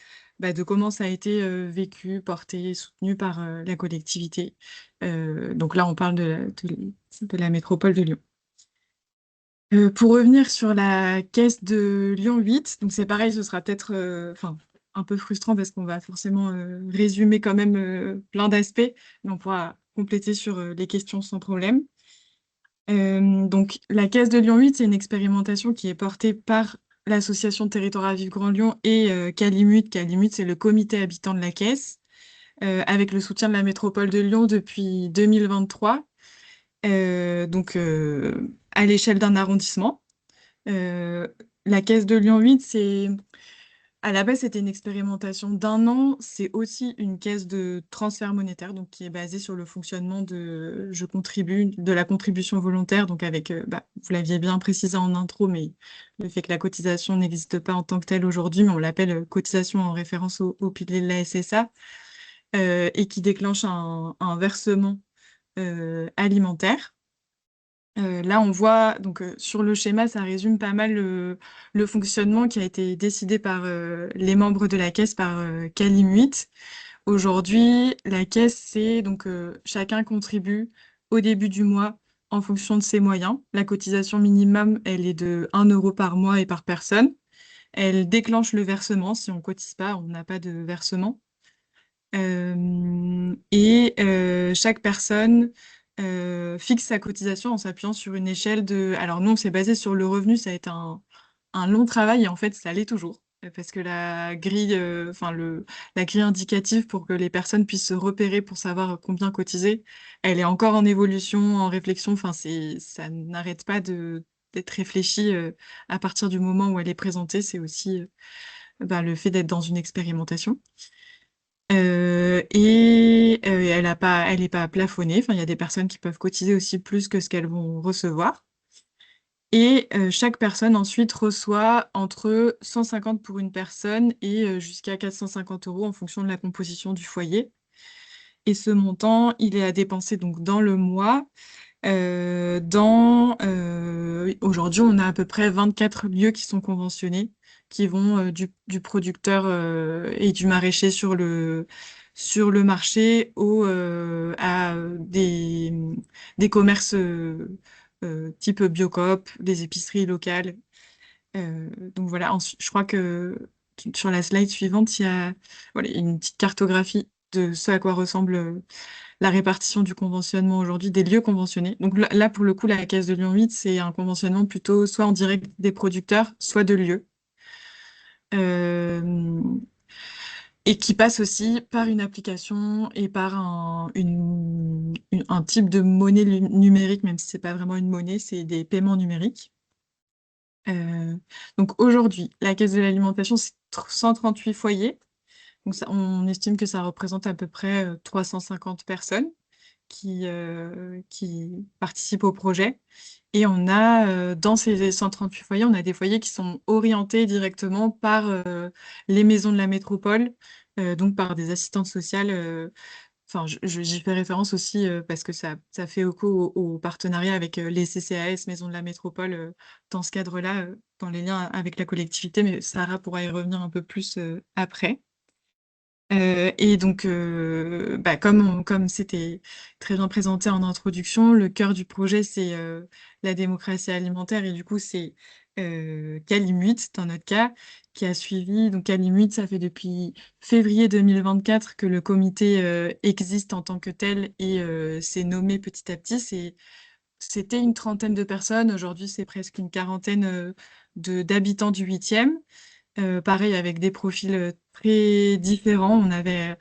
comment ça a été vécu, porté, soutenu par la collectivité. Donc là, on parle de la métropole de Lyon. Pour revenir sur la caisse de Lyon 8, donc c'est pareil, ce sera peut-être un peu frustrant parce qu'on va forcément résumer quand même plein d'aspects, mais on pourra compléter sur les questions sans problème. Donc la caisse de Lyon 8, c'est une expérimentation qui est portée par l'association Territoire à Vivre Grand Lyon et Calimut. Calimut, c'est le comité habitant de la caisse, avec le soutien de la métropole de Lyon depuis 2023, à l'échelle d'un arrondissement. La caisse de Lyon 8, à la base, c'était une expérimentation d'1 an. C'est aussi une caisse de transfert monétaire, donc qui est basée sur le fonctionnement de la contribution volontaire, donc avec, vous l'aviez bien précisé en intro, mais le fait que la cotisation n'existe pas en tant que telle aujourd'hui, mais on l'appelle cotisation en référence au pilier de la SSA, et qui déclenche un versement alimentaire. Là, on voit, donc sur le schéma, ça résume pas mal le fonctionnement qui a été décidé par les membres de la caisse, par Calim8. Aujourd'hui, la caisse, c'est donc chacun contribue au début du mois en fonction de ses moyens. La cotisation minimum, elle est de 1 euro par mois et par personne. Elle déclenche le versement. Si on ne cotise pas, on n'a pas de versement. Chaque personne fixe sa cotisation en s'appuyant sur une échelle de... Alors non, c'est basé sur le revenu, ça a été un long travail et en fait, ça l'est toujours. Parce que la grille, la grille indicative pour que les personnes puissent se repérer pour savoir combien cotiser, elle est encore en évolution, en réflexion. Enfin, ça n'arrête pas d'être réfléchi à partir du moment où elle est présentée. C'est aussi le fait d'être dans une expérimentation. Elle n'est pas plafonnée. Enfin, il y a des personnes qui peuvent cotiser aussi plus que ce qu'elles vont recevoir. Et chaque personne ensuite reçoit entre 150 pour une personne et jusqu'à 450 euros en fonction de la composition du foyer. Et ce montant, il est à dépenser donc dans le mois. Aujourd'hui, on a à peu près 24 lieux qui sont conventionnés, qui vont du producteur et du maraîcher sur le marché à des commerces type Biocoop, des épiceries locales. Donc voilà, ensuite, je crois que sur la slide suivante, il y a voilà, une petite cartographie de ce à quoi ressemble la répartition du conventionnement aujourd'hui des lieux conventionnés. Donc là, pour le coup, la caisse de Lyon 8, c'est un conventionnement plutôt soit en direct des producteurs, soit de lieux. Et qui passe aussi par une application et par un type de monnaie numérique, même si c'est pas vraiment une monnaie, c'est des paiements numériques. Donc aujourd'hui, la caisse de l'alimentation, c'est 138 foyers. Donc on estime que ça représente à peu près 350 personnes qui participent au projet. Et on a, dans ces 138 foyers, on a des foyers qui sont orientés directement par les maisons de la métropole, donc par des assistantes sociales. Enfin, j'y fais référence aussi parce que ça fait écho au partenariat avec les CCAS, Maisons de la Métropole, dans ce cadre-là, dans les liens avec la collectivité, mais Sarah pourra y revenir un peu plus après. Et donc, comme c'était très bien présenté en introduction, le cœur du projet, c'est la démocratie alimentaire. Et du coup, c'est Calimut, dans notre cas, qui a suivi. Donc, Calimut, ça fait depuis février 2024 que le comité existe en tant que tel et s'est nommé petit à petit. C'était une trentaine de personnes. Aujourd'hui, c'est presque une quarantaine d'habitants du 8e. Pareil, avec des profils très différents. On avait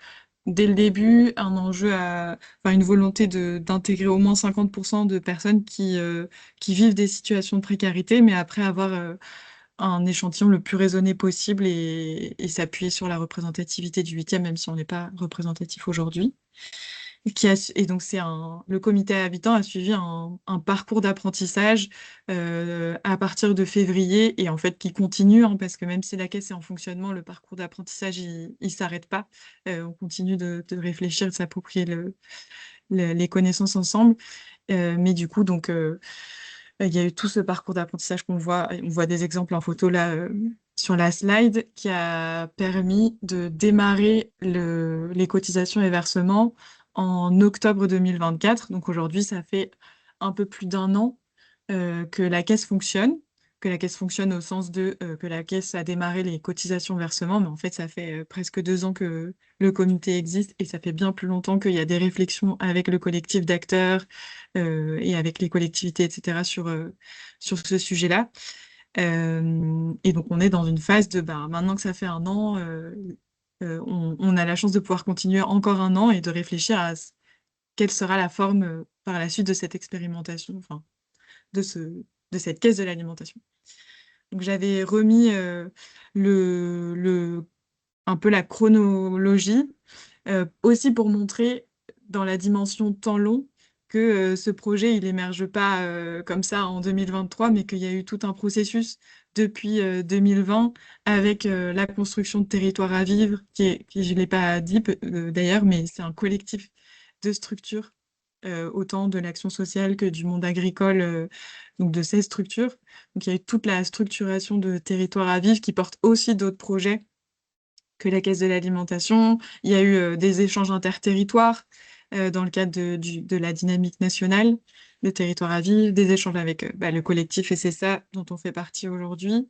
dès le début un enjeu une volonté d'intégrer au moins 50% de personnes qui vivent des situations de précarité, mais après avoir un échantillon le plus raisonné possible et s'appuyer sur la représentativité du 8e, même si on n'est pas représentatif aujourd'hui. Et donc, le comité habitant a suivi un parcours d'apprentissage à partir de février et en fait qui continue, hein, parce que même si la caisse est en fonctionnement, le parcours d'apprentissage, il s'arrête pas. On continue de réfléchir, de s'approprier les connaissances ensemble. Mais du coup, donc, il y a eu tout ce parcours d'apprentissage qu'on voit. On voit des exemples en photo là sur la slide qui a permis de démarrer les cotisations et versements en octobre 2024. Donc aujourd'hui, ça fait un peu plus d'un an que la caisse fonctionne. Que la caisse fonctionne au sens de que la caisse a démarré les cotisations versements, mais en fait, ça fait presque 2 ans que le comité existe et ça fait bien plus longtemps qu'il y a des réflexions avec le collectif d'acteurs et avec les collectivités, etc., sur ce sujet-là. Et donc, on est dans une phase de, maintenant que ça fait un an, on a la chance de pouvoir continuer encore un an et de réfléchir à quelle sera la forme par la suite de cette expérimentation, enfin, de cette caisse de l'alimentation. Donc, j'avais remis un peu la chronologie, aussi pour montrer dans la dimension temps long que ce projet, il émerge pas comme ça en 2023, mais qu'il y a eu tout un processus depuis 2020 avec la construction de territoires à vivre, qui je ne l'ai pas dit d'ailleurs, mais c'est un collectif de structures, autant de l'action sociale que du monde agricole, donc de ces structures. Donc il y a eu toute la structuration de territoires à vivre qui porte aussi d'autres projets que la Caisse de l'alimentation. Il y a eu des échanges interterritoires dans le cadre de la dynamique nationale, le territoire à vivre, des échanges avec le collectif SSA dont on fait partie aujourd'hui,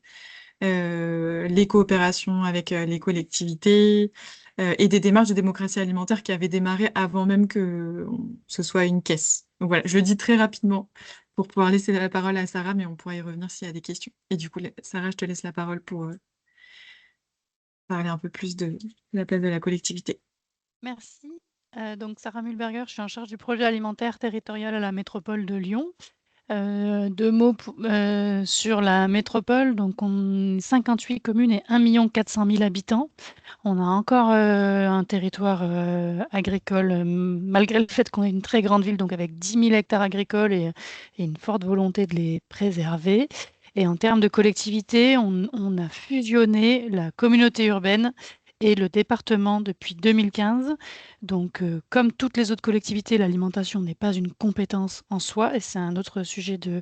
les coopérations avec les collectivités et des démarches de démocratie alimentaire qui avaient démarré avant même que ce soit une caisse. Donc voilà, je le dis très rapidement pour pouvoir laisser la parole à Sarah, mais on pourra y revenir s'il y a des questions. Et du coup, Sarah, je te laisse la parole pour parler un peu plus de la place de la collectivité. Merci. Donc Sarah Mühlberger, je suis en charge du projet alimentaire territorial à la métropole de Lyon. 2 mots sur la métropole. Donc, 58 communes et 1 400 000 habitants. On a encore un territoire agricole, malgré le fait qu'on ait une très grande ville, donc avec 10 000 hectares agricoles et une forte volonté de les préserver. Et en termes de collectivité, on a fusionné la communauté urbaine et le département depuis 2015. Donc, comme toutes les autres collectivités, l'alimentation n'est pas une compétence en soi, et c'est un autre sujet de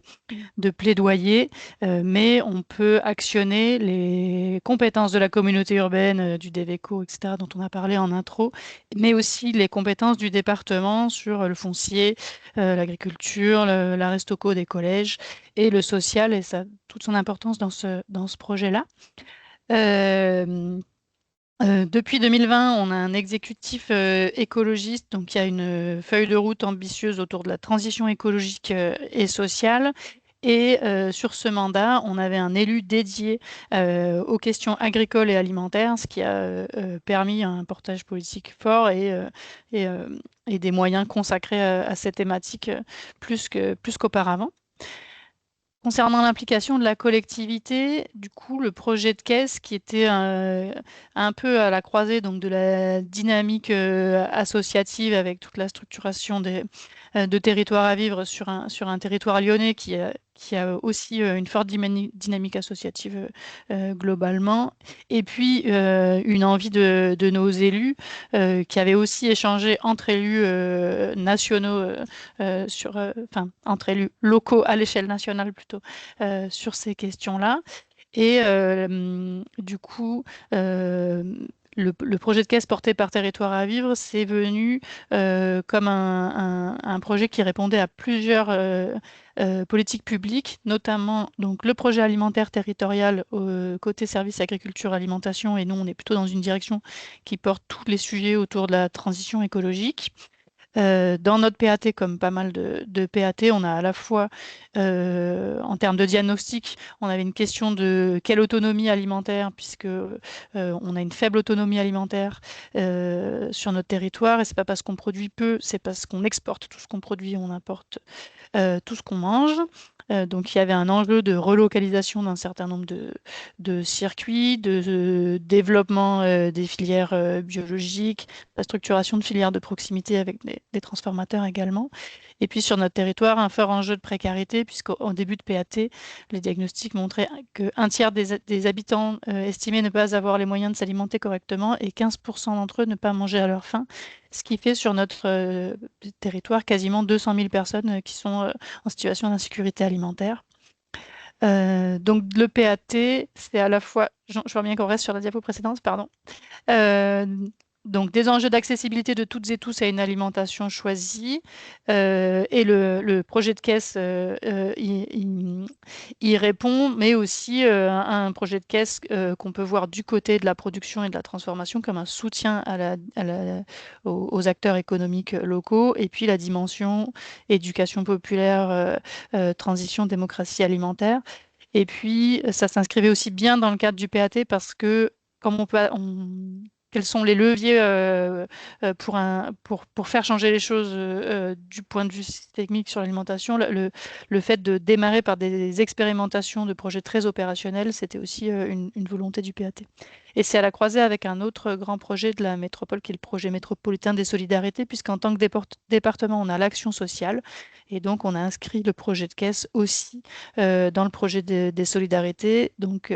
plaidoyer, mais on peut actionner les compétences de la communauté urbaine, du DEVECO, etc., dont on a parlé en intro, mais aussi les compétences du département sur le foncier, l'agriculture, la restoco des collèges et le social, et ça a toute son importance dans ce projet-là. Depuis 2020, on a un exécutif écologiste, donc il y a une feuille de route ambitieuse autour de la transition écologique et sociale. Et sur ce mandat, on avait un élu dédié aux questions agricoles et alimentaires, ce qui a permis un portage politique fort et des moyens consacrés à cette thématique plus qu'auparavant. Concernant l'implication de la collectivité, du coup, le projet de caisse qui était un peu à la croisée donc, de la dynamique associative avec toute la structuration de territoires à vivre sur un territoire lyonnais qui a aussi une forte dynamique associative globalement. Et puis, une envie de nos élus qui avaient aussi échangé entre élus nationaux, entre élus locaux à l'échelle nationale plutôt, sur ces questions-là. Et du coup, le projet de caisse porté par Territoire à vivre, c'est venu comme un projet qui répondait à plusieurs politiques publiques, notamment donc, le projet alimentaire territorial côté services agriculture alimentation, et nous on est plutôt dans une direction qui porte tous les sujets autour de la transition écologique. Dans notre PAT, comme pas mal de PAT, on a à la fois, en termes de diagnostic, on avait une question de quelle autonomie alimentaire, puisque on a une faible autonomie alimentaire sur notre territoire, et c'est pas parce qu'on produit peu, c'est parce qu'on exporte tout ce qu'on produit, on importe tout ce qu'on mange. Donc il y avait un enjeu de relocalisation d'un certain nombre de circuits, de développement des filières biologiques, la structuration de filières de proximité avec des transformateurs également. Et puis sur notre territoire, un fort enjeu de précarité, puisqu'au début de PAT, les diagnostics montraient qu'un tiers des habitants estimaient ne pas avoir les moyens de s'alimenter correctement et 15% d'entre eux ne pas manger à leur faim, ce qui fait sur notre territoire quasiment 200 000 personnes qui sont en situation d'insécurité alimentaire. Donc le PAT, c'est à la fois, je vois bien qu'on reste sur la diapo précédente, pardon. Donc des enjeux d'accessibilité de toutes et tous à une alimentation choisie. Et le projet de caisse y répond, mais aussi un projet de caisse qu'on peut voir du côté de la production et de la transformation comme un soutien aux acteurs économiques locaux, et puis la dimension éducation populaire, transition, démocratie alimentaire. Et puis, ça s'inscrivait aussi bien dans le cadre du PAT parce que, comme quels sont les leviers pour faire changer les choses du point de vue systémique sur l'alimentation, le fait de démarrer par des expérimentations de projets très opérationnels, c'était aussi une volonté du PAT. Et c'est à la croisée avec un autre grand projet de la métropole, qui est le projet métropolitain des solidarités, puisqu'en tant que département, on a l'action sociale. Et donc, on a inscrit le projet de caisse aussi dans le projet des solidarités, donc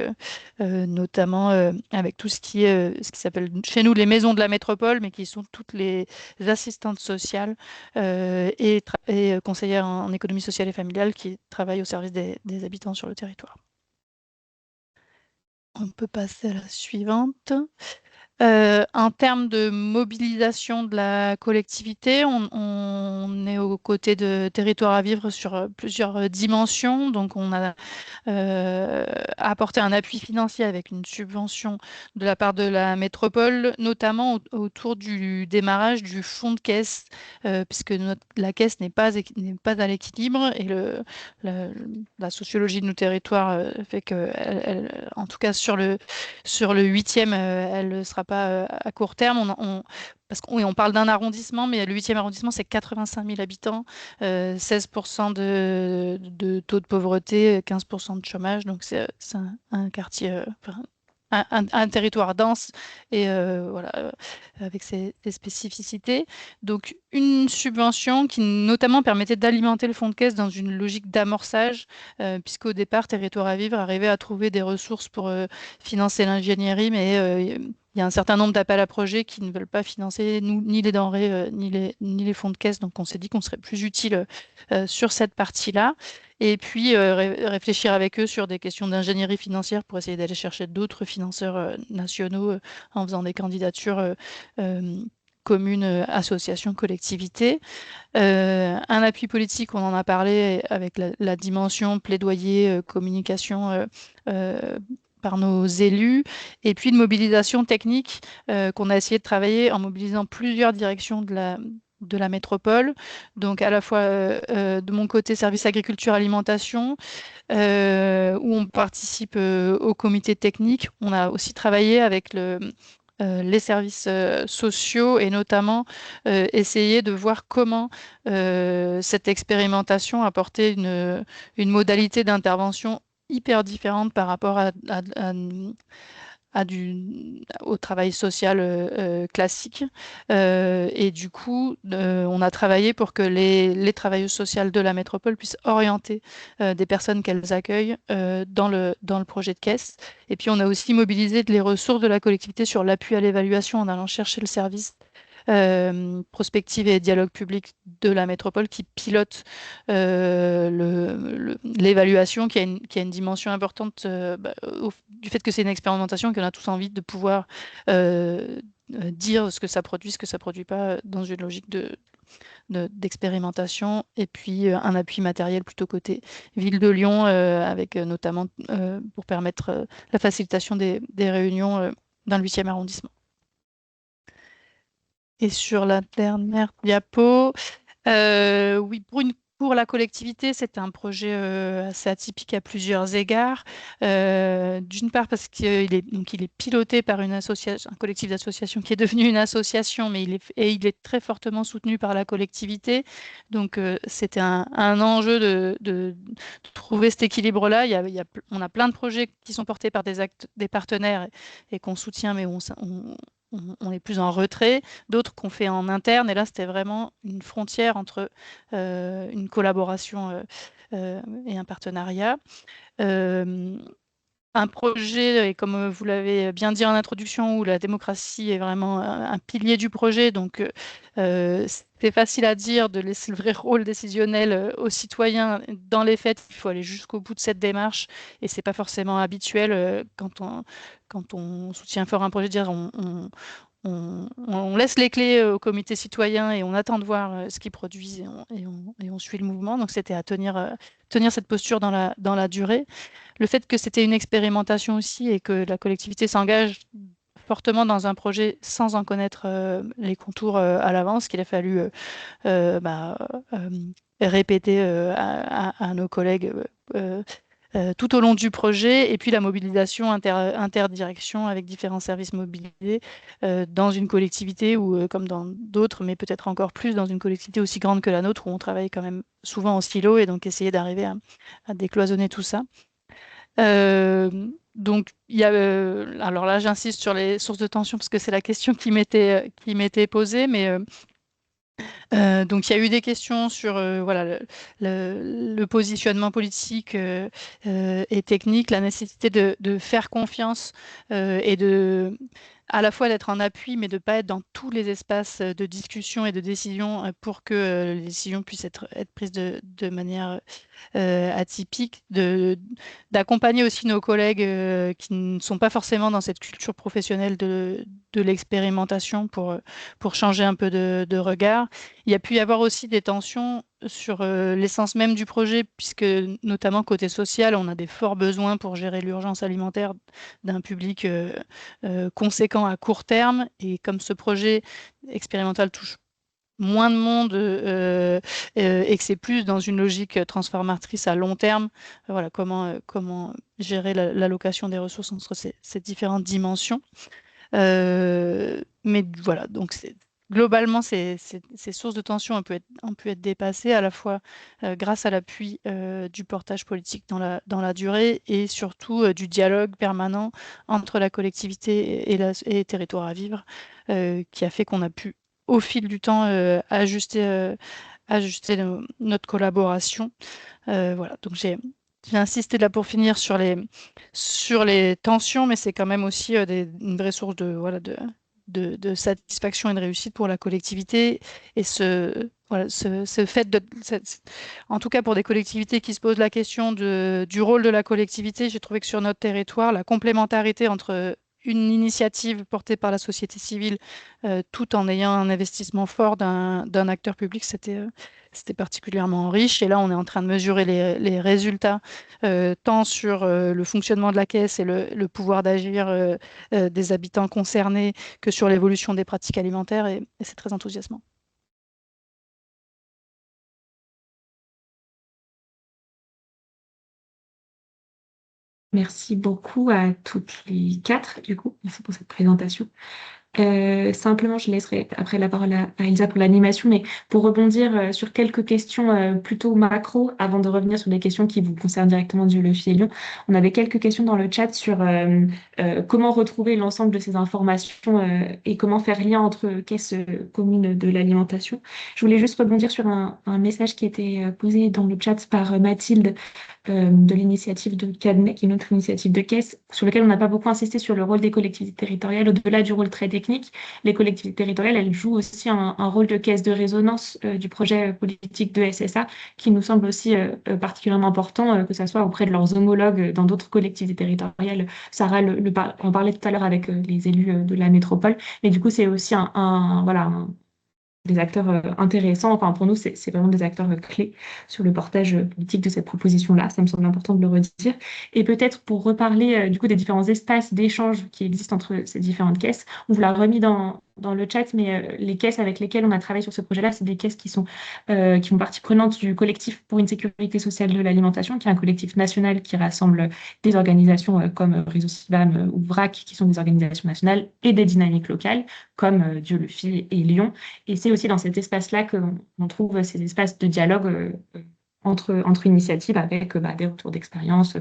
notamment avec tout ce qui s'appelle chez nous les maisons de la métropole, mais qui sont toutes les assistantes sociales et conseillères en économie sociale et familiale qui travaillent au service des habitants sur le territoire. On peut passer à la suivante. En termes de mobilisation de la collectivité, on est aux côtés de Territoire à vivre sur plusieurs dimensions. Donc, on a apporté un appui financier avec une subvention de la part de la métropole, notamment autour du démarrage du fonds de caisse, puisque la caisse n'est pas à l'équilibre et la sociologie de nos territoires fait que, en tout cas sur le 8e, elle ne sera pas à court terme. Parce qu'on parle d'un arrondissement, mais le 8e arrondissement, c'est 85 000 habitants, 16% de taux de pauvreté, 15% de chômage. Donc, c'est un quartier, un territoire dense et voilà, avec ses spécificités. Donc, une subvention qui notamment permettait d'alimenter le fonds de caisse dans une logique d'amorçage, puisqu'au départ, Territoire à vivre arrivait à trouver des ressources pour financer l'ingénierie, mais il y a un certain nombre d'appels à projets qui ne veulent pas financer ni les denrées, ni les fonds de caisse. Donc, on s'est dit qu'on serait plus utile sur cette partie-là. Et puis, réfléchir avec eux sur des questions d'ingénierie financière pour essayer d'aller chercher d'autres financeurs nationaux en faisant des candidatures communes, associations, collectivités. Un appui politique, on en a parlé, avec la dimension plaidoyer, communication par nos élus, et puis une mobilisation technique qu'on a essayé de travailler en mobilisant plusieurs directions de la métropole. Donc à la fois de mon côté service agriculture alimentation, où on participe au comité technique. On a aussi travaillé avec les services sociaux et notamment essayer de voir comment cette expérimentation apportait une modalité d'intervention hyper différente par rapport au travail social classique. Et du coup, on a travaillé pour que les travailleuses sociales de la métropole puissent orienter des personnes qu'elles accueillent dans le projet de caisse. Et puis, on a aussi mobilisé les ressources de la collectivité sur l'appui à l'évaluation en allant chercher le service prospective et dialogue public de la métropole qui pilote l'évaluation, qui a une dimension importante du fait que c'est une expérimentation, qu'on a tous envie de pouvoir dire ce que ça produit, ce que ça produit pas dans une logique d'expérimentation, et puis un appui matériel plutôt côté Ville de Lyon, avec notamment pour permettre la facilitation des réunions dans le 8e arrondissement. Et sur la dernière diapo, oui, pour la collectivité, c'est un projet assez atypique à plusieurs égards. D'une part parce qu'il est piloté par un collectif d'associations qui est devenu une association, mais il est très fortement soutenu par la collectivité. Donc c'était un enjeu de trouver cet équilibre-là. On a plein de projets qui sont portés par des partenaires et qu'on soutient, mais on est plus en retrait, d'autres qu'on fait en interne. Et là, c'était vraiment une frontière entre une collaboration et un partenariat. Un projet, et comme vous l'avez bien dit en introduction, où la démocratie est vraiment un pilier du projet. Donc, c'est facile à dire de laisser le vrai rôle décisionnel aux citoyens. Dans les faits, il faut aller jusqu'au bout de cette démarche. Et c'est pas forcément habituel quand on soutient fort un projet, de dire on laisse les clés au comité citoyen et on attend de voir ce qu'ils produisent et on suit le mouvement. Donc, c'était à tenir cette posture dans la durée. Le fait que c'était une expérimentation aussi et que la collectivité s'engage fortement dans un projet sans en connaître les contours à l'avance, qu'il a fallu répéter à nos collègues tout au long du projet, et puis la mobilisation interdirection avec différents services mobilisés dans une collectivité ou comme dans d'autres, mais peut-être encore plus dans une collectivité aussi grande que la nôtre, où on travaille quand même souvent en silo, et donc essayer d'arriver à décloisonner tout ça. Donc, alors là, j'insiste sur les sources de tension parce que c'est la question qui m'était posée, mais donc il y a eu des questions sur voilà, le positionnement politique et technique, la nécessité de faire confiance et à la fois d'être en appui, mais de ne pas être dans tous les espaces de discussion et de décision pour que les décisions puissent être prises de manière atypique, d'accompagner aussi nos collègues qui ne sont pas forcément dans cette culture professionnelle de l'expérimentation pour changer un peu de regard. Il y a pu y avoir aussi des tensions sur l'essence même du projet, puisque notamment côté social, on a des forts besoins pour gérer l'urgence alimentaire d'un public conséquent à court terme. Et comme ce projet expérimental touche moins de monde et que c'est plus dans une logique transformatrice à long terme, voilà, comment gérer l'allocation des ressources entre ces différentes dimensions. Mais voilà, donc globalement, ces sources de tension ont pu être dépassées à la fois grâce à l'appui du portage politique dans la durée et surtout du dialogue permanent entre la collectivité et les territoires à vivre qui a fait qu'on a pu, au fil du temps, ajuster notre collaboration. Voilà, donc j'ai insisté là pour finir sur les tensions, mais c'est quand même aussi une vraie source de satisfaction et de réussite pour la collectivité. Et ce fait en tout cas pour des collectivités qui se posent la question du rôle de la collectivité, j'ai trouvé que sur notre territoire, la complémentarité entre une initiative portée par la société civile, tout en ayant un investissement fort d'un acteur public, c'était particulièrement riche. Et là, on est en train de mesurer les résultats, tant sur le fonctionnement de la caisse et le pouvoir d'agir des habitants concernés que sur l'évolution des pratiques alimentaires. Et c'est très enthousiasmant. Merci beaucoup à toutes les quatre, du coup. Merci pour cette présentation. Simplement, je laisserai après la parole à Elsa pour l'animation, mais pour rebondir sur quelques questions plutôt macro, avant de revenir sur des questions qui vous concernent directement du Le Fil et Lyon. On avait quelques questions dans le chat sur comment retrouver l'ensemble de ces informations et comment faire lien entre caisses communes de l'alimentation. Je voulais juste rebondir sur un message qui était posé dans le chat par Mathilde de l'initiative de Cadmet, qui est notre initiative de caisse, sur lequel on n'a pas beaucoup insisté sur le rôle des collectivités territoriales. Au-delà du rôle très technique, les collectivités territoriales, elles jouent aussi un rôle de caisse de résonance du projet politique de SSA, qui nous semble aussi particulièrement important, que ce soit auprès de leurs homologues dans d'autres collectivités territoriales. Sarah en parlait tout à l'heure avec les élus de la métropole, mais du coup, c'est aussi des acteurs intéressants. Enfin, pour nous, c'est vraiment des acteurs clés sur le portage politique de cette proposition-là. Ça me semble important de le redire. Et peut-être pour reparler du coup des différents espaces d'échange qui existent entre ces différentes caisses, on vous l'a remis dans le chat, mais les caisses avec lesquelles on a travaillé sur ce projet-là, c'est des caisses qui font partie prenante du collectif pour une sécurité sociale de l'alimentation, qui est un collectif national qui rassemble des organisations comme Réseau CIVAM ou VRAC, qui sont des organisations nationales, et des dynamiques locales, comme Dieu le Fil et Lyon. Et c'est aussi dans cet espace-là qu'on trouve ces espaces de dialogue entre initiatives avec des retours d'expérience,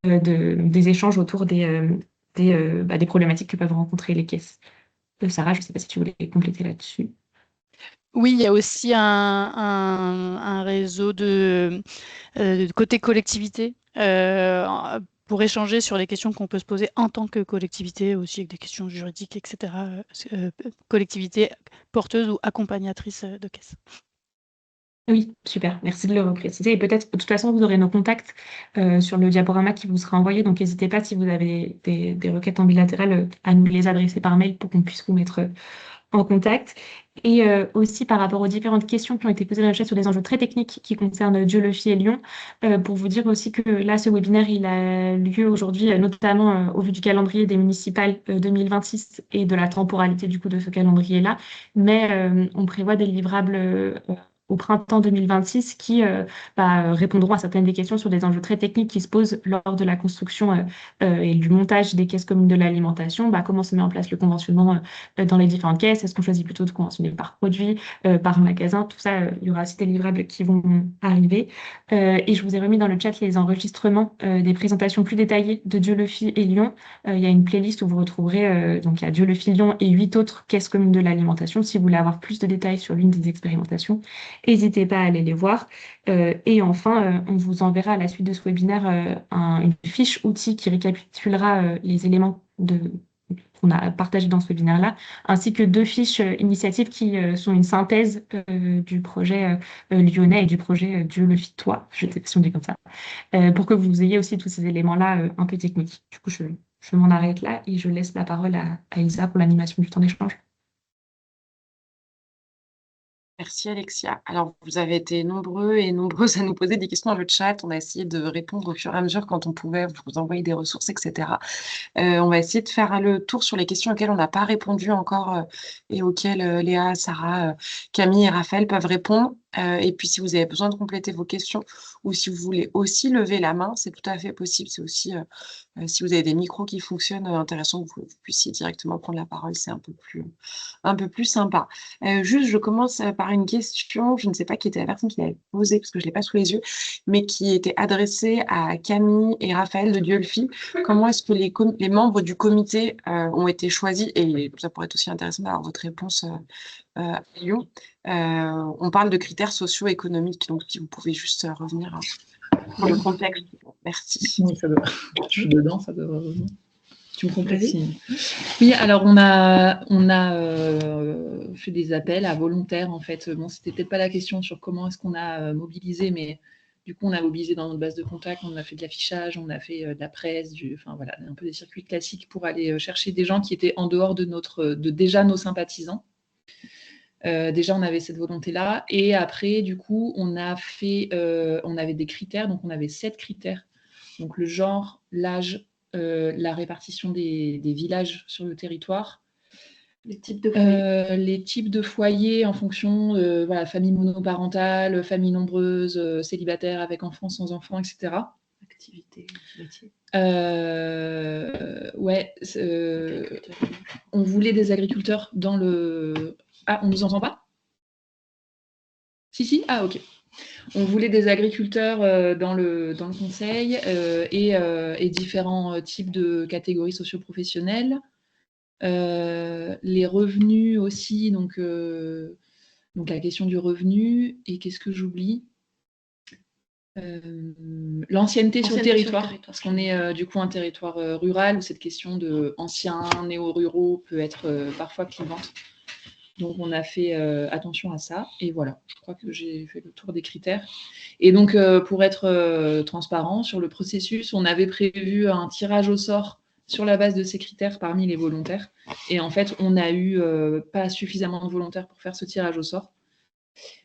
des échanges autour des problématiques que peuvent rencontrer les caisses. Sarah, je ne sais pas si tu voulais compléter là-dessus. Oui, il y a aussi un réseau de côté collectivité pour échanger sur les questions qu'on peut se poser en tant que collectivité, aussi avec des questions juridiques, etc. Collectivité porteuse ou accompagnatrice de caisse. Oui, super, merci de le repréciser. Et peut-être, de toute façon, vous aurez nos contacts sur le diaporama qui vous sera envoyé. Donc, n'hésitez pas, si vous avez des requêtes en bilatéral, à nous les adresser par mail pour qu'on puisse vous mettre en contact. Et aussi par rapport aux différentes questions qui ont été posées dans le chat sur des enjeux très techniques qui concernent Dieulefit et Lyon, pour vous dire aussi que là, ce webinaire, il a lieu aujourd'hui, notamment au vu du calendrier des municipales 2026 et de la temporalité du coup de ce calendrier-là. Mais on prévoit des livrables au printemps 2026 qui répondront à certaines des questions sur des enjeux très techniques qui se posent lors de la construction et du montage des caisses communes de l'alimentation. Comment se met en place le conventionnement dans les différentes caisses? Est-ce qu'on choisit plutôt de conventionner par produit, par magasin? Tout ça, il y aura aussi des livrables qui vont arriver. Et je vous ai remis dans le chat les enregistrements des présentations plus détaillées de Dieulefit et Lyon. Il y a une playlist où vous retrouverez, donc il y a Dieulefit, Lyon et 8 autres caisses communes de l'alimentation. Si vous voulez avoir plus de détails sur l'une des expérimentations, n'hésitez pas à aller les voir. Et enfin, on vous enverra à la suite de ce webinaire une fiche outil qui récapitulera les éléments qu'on a partagés dans ce webinaire-là, ainsi que 2 fiches initiatives qui sont une synthèse du projet lyonnais et du projet Dieulefit-Toi, je ne sais pas si on dit comme ça, pour que vous ayez aussi tous ces éléments-là un peu techniques. Du coup, je m'en arrête là et je laisse la parole à Elsa pour l'animation du temps d'échange. Merci Alexia. Alors, vous avez été nombreux et nombreuses à nous poser des questions dans le chat. On a essayé de répondre au fur et à mesure quand on pouvait, vous envoyer des ressources, etc. On va essayer de faire le tour sur les questions auxquelles on n'a pas répondu encore et auxquelles Léa, Sarah, Camille et Raphaël peuvent répondre. Et puis, si vous avez besoin de compléter vos questions ou si vous voulez aussi lever la main, c'est tout à fait possible. C'est aussi, si vous avez des micros qui fonctionnent, intéressant que vous puissiez directement prendre la parole. C'est un peu plus sympa. Juste, je commence par une question, je ne sais pas qui était la personne qui l'avait posée, parce que je ne l'ai pas sous les yeux, mais qui était adressée à Camille et Raphaël de Dieulefit. Comment est-ce que les membres du comité ont été choisis? Et ça pourrait être aussi intéressant d'avoir votre réponse à Lyon. On parle de critères socio-économiques, donc si vous pouvez juste revenir pour le contexte. Merci. Oui, ça doit... Je suis dedans, ça doit... Tu me complètes? Oui, alors on a fait des appels à volontaires en fait. Bon, c'était peut-être pas la question sur comment est-ce qu'on a mobilisé, mais du coup on a mobilisé dans notre base de contact, on a fait de l'affichage, on a fait de la presse, enfin voilà, un peu des circuits classiques pour aller chercher des gens qui étaient en dehors de déjà nos sympathisants. Déjà on avait cette volonté-là, et après du coup on avait des critères, donc on avait 7 critères, donc le genre, l'âge, la répartition des villages sur le territoire, les types de foyers, les types de foyers en fonction de famille monoparentale, famille nombreuse, célibataire avec enfants, sans enfants, etc. activités, métiers. On voulait des agriculteurs dans le... Ah, on ne nous entend pas? Si, ah ok. On voulait des agriculteurs dans le conseil et différents types de catégories socio-professionnelles. Les revenus aussi, donc la question du revenu. Et qu'est-ce que j'oublie? L'ancienneté sur le territoire, parce qu'on est du coup un territoire rural où cette question de anciens, néo-ruraux peut être parfois clivante. Donc, on a fait attention à ça. Et voilà, je crois que j'ai fait le tour des critères. Et donc, pour être transparent sur le processus, on avait prévu un tirage au sort sur la base de ces critères parmi les volontaires. Et en fait, on n'a eu pas suffisamment de volontaires pour faire ce tirage au sort.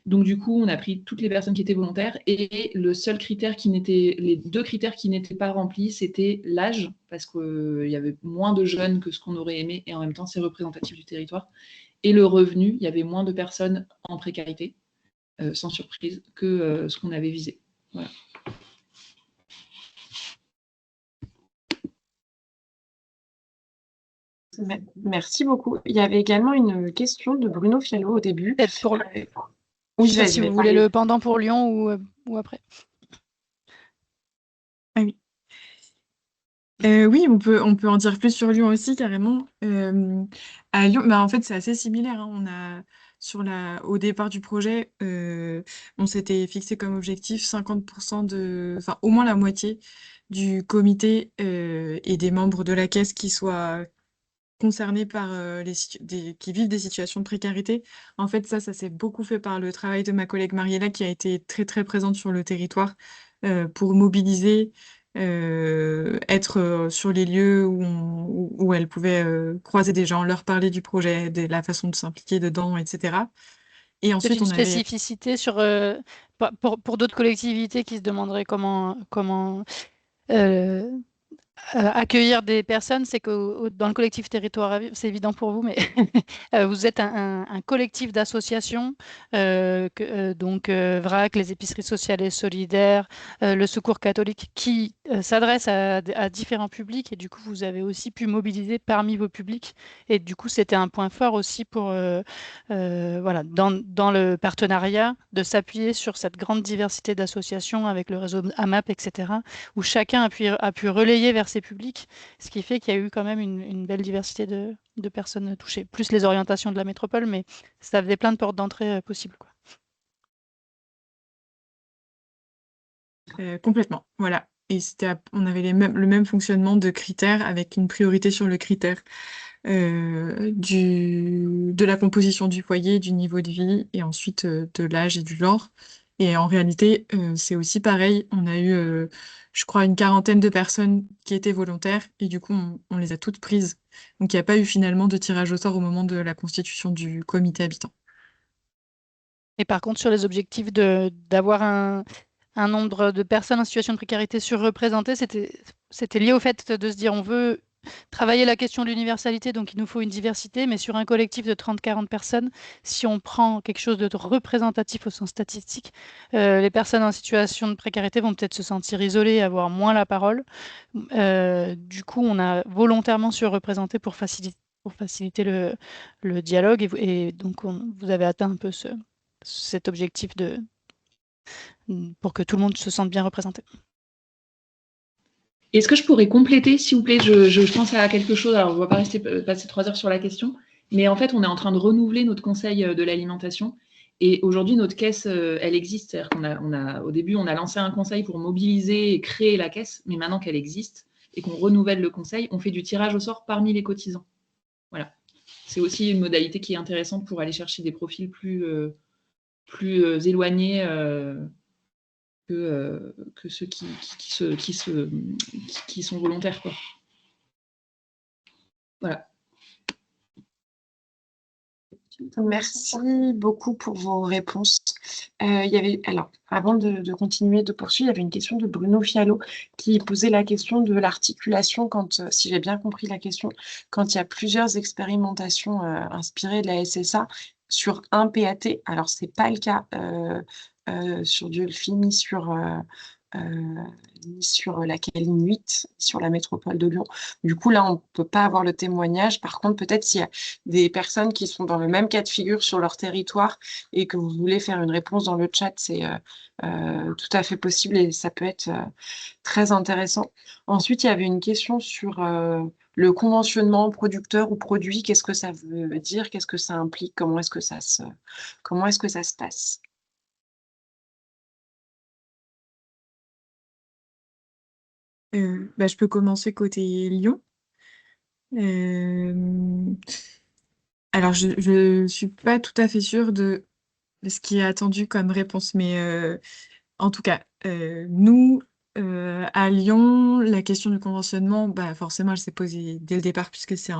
Donc, du coup, on a pris toutes les personnes qui étaient volontaires. Et le seul critère les 2 critères qui n'étaient pas remplis, c'était l'âge, parce qu'il y avait moins de jeunes que ce qu'on aurait aimé. Et en même temps, c'est représentatif du territoire. Et le revenu, il y avait moins de personnes en précarité, sans surprise, que ce qu'on avait visé. Voilà. Merci beaucoup. Il y avait également une question de Bruno Fiallo au début. Peut-être pour le... Oui, je sais pas si vous voulez le pendant pour Lyon ou après. Ah oui. Oui, on peut en dire plus sur Lyon aussi, carrément. À Lyon, bah, en fait, c'est assez similaire, hein. Au départ du projet, on s'était fixé comme objectif 50% enfin, au moins la moitié du comité et des membres de la caisse qui soient concernés par qui vivent des situations de précarité. En fait, ça s'est beaucoup fait par le travail de ma collègue Mariella, qui a été très, très présente sur le territoire pour mobiliser, être sur les lieux où elle pouvait croiser des gens, leur parler du projet, de la façon de s'impliquer dedans, etc. Et C'est ensuite, une on avait spécificité pour d'autres collectivités qui se demanderaient comment euh, accueillir des personnes, c'est que dans le collectif Territoire à vivre, c'est évident pour vous, mais vous êtes un collectif d'associations, donc VRAC, les épiceries sociales et solidaires, le Secours catholique, qui s'adressent à différents publics, et du coup, vous avez aussi pu mobiliser parmi vos publics, et du coup, c'était un point fort aussi pour, voilà, dans le partenariat, de s'appuyer sur cette grande diversité d'associations avec le réseau AMAP, etc., où chacun a pu relayer vers ses publics, ce qui fait qu'il y a eu quand même une belle diversité de personnes touchées, plus les orientations de la métropole, mais ça faisait plein de portes d'entrée possibles, quoi. complètement, voilà. Et on avait le même fonctionnement de critères avec une priorité sur le critère de la composition du foyer, du niveau de vie et ensuite de l'âge et du genre. Et en réalité, c'est aussi pareil. On a eu, je crois, une quarantaine de personnes qui étaient volontaires et du coup, on les a toutes prises. Donc, il n'y a pas eu finalement de tirage au sort au moment de la constitution du comité habitant. Et par contre, sur les objectifs d'avoir un nombre de personnes en situation de précarité surreprésentées, c'était lié au fait de se dire on veut travailler la question de l'universalité, donc il nous faut une diversité, mais sur un collectif de 30-40 personnes, si on prend quelque chose de représentatif au sens statistique, les personnes en situation de précarité vont peut-être se sentir isolées, avoir moins la parole. Du coup, on a volontairement surreprésenté pour faciliter le dialogue, et donc vous avez atteint un peu cet objectif pour que tout le monde se sente bien représenté. Est-ce que je pourrais compléter, s'il vous plaît, je pense à quelque chose, alors on ne va pas passer 3 heures sur la question, mais en fait, on est en train de renouveler notre conseil de l'alimentation. Et aujourd'hui, notre caisse, elle existe. C'est-à-dire au début, on a lancé un conseil pour mobiliser et créer la caisse, mais maintenant qu'elle existe et qu'on renouvelle le conseil, on fait du tirage au sort parmi les cotisants. Voilà. C'est aussi une modalité qui est intéressante pour aller chercher des profils plus éloignés que ceux qui sont volontaires, quoi. Voilà. Merci beaucoup pour vos réponses. Alors, avant de continuer, de poursuivre, il y avait une question de Bruno Fiallo qui posait la question de l'articulation si j'ai bien compris la question, quand il y a plusieurs expérimentations inspirées de la SSA sur un PAT. Alors, ce n'est pas le cas sur Diolfi ni sur la Caline 8, sur la métropole de Lyon. Du coup, là, on ne peut pas avoir le témoignage. Par contre, peut-être s'il y a des personnes qui sont dans le même cas de figure sur leur territoire et que vous voulez faire une réponse dans le chat, c'est tout à fait possible et ça peut être très intéressant. Ensuite, il y avait une question sur le conventionnement producteur ou produit. Qu'est-ce que ça veut dire? Qu'est-ce que ça implique? Comment est-ce que ça se passe? Je peux commencer côté Lyon. Alors, je suis pas tout à fait sûre de ce qui est attendu comme réponse, mais en tout cas, nous, à Lyon, la question du conventionnement, bah, forcément, elle s'est posée dès le départ, puisque c'est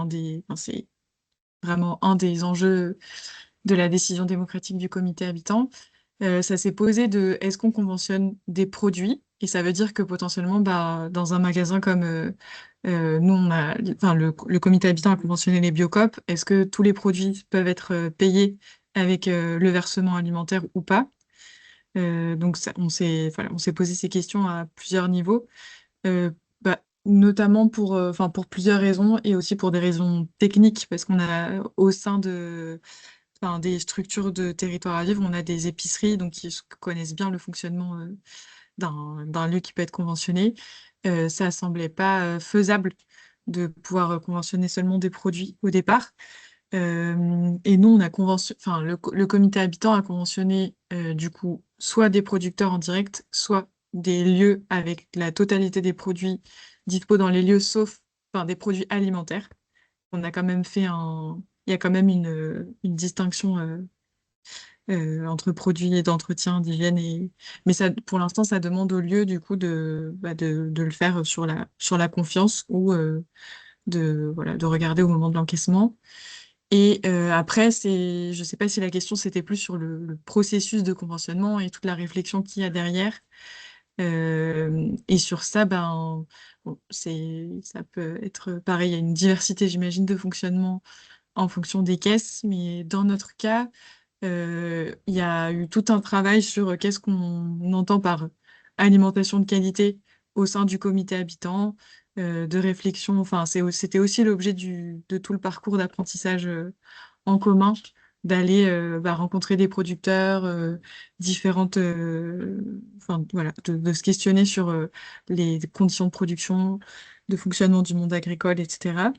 vraiment un des enjeux de la décision démocratique du comité habitant. Ça s'est posé de est-ce qu'on conventionne des produits? Et ça veut dire que potentiellement, bah, dans un magasin comme nous, le comité habitant a conventionné les Biocoop, est-ce que tous les produits peuvent être payés avec le versement alimentaire ou pas? Donc on s'est posé ces questions à plusieurs niveaux, notamment pour plusieurs raisons et aussi pour des raisons techniques, parce qu'on a au sein des structures de territoire à vivre, on a des épiceries donc qui connaissent bien le fonctionnement d'un lieu qui peut être conventionné, ça ne semblait pas faisable de pouvoir conventionner seulement des produits au départ. Et nous, le comité habitant a conventionné du coup soit des producteurs en direct, soit des lieux avec la totalité des produits dispo dans les lieux, sauf des produits alimentaires. On a quand même il y a quand même une distinction entre produits d'entretien, d'hygiène mais ça, pour l'instant, ça demande au lieu du coup de le faire sur la confiance ou de regarder au moment de l'encaissement. Et après, je sais pas si la question c'était plus sur le processus de conventionnement et toute la réflexion qu'il y a derrière. Et sur ça, bon, ça peut être pareil, il y a une diversité, j'imagine, de fonctionnement en fonction des caisses, mais dans notre cas, il y a eu tout un travail sur qu'est-ce qu'on entend par alimentation de qualité au sein du comité habitant, de réflexion. Enfin, c'était aussi l'objet de tout le parcours d'apprentissage en commun, d'aller rencontrer des producteurs, enfin voilà, de se questionner sur les conditions de production, de fonctionnement du monde agricole, etc.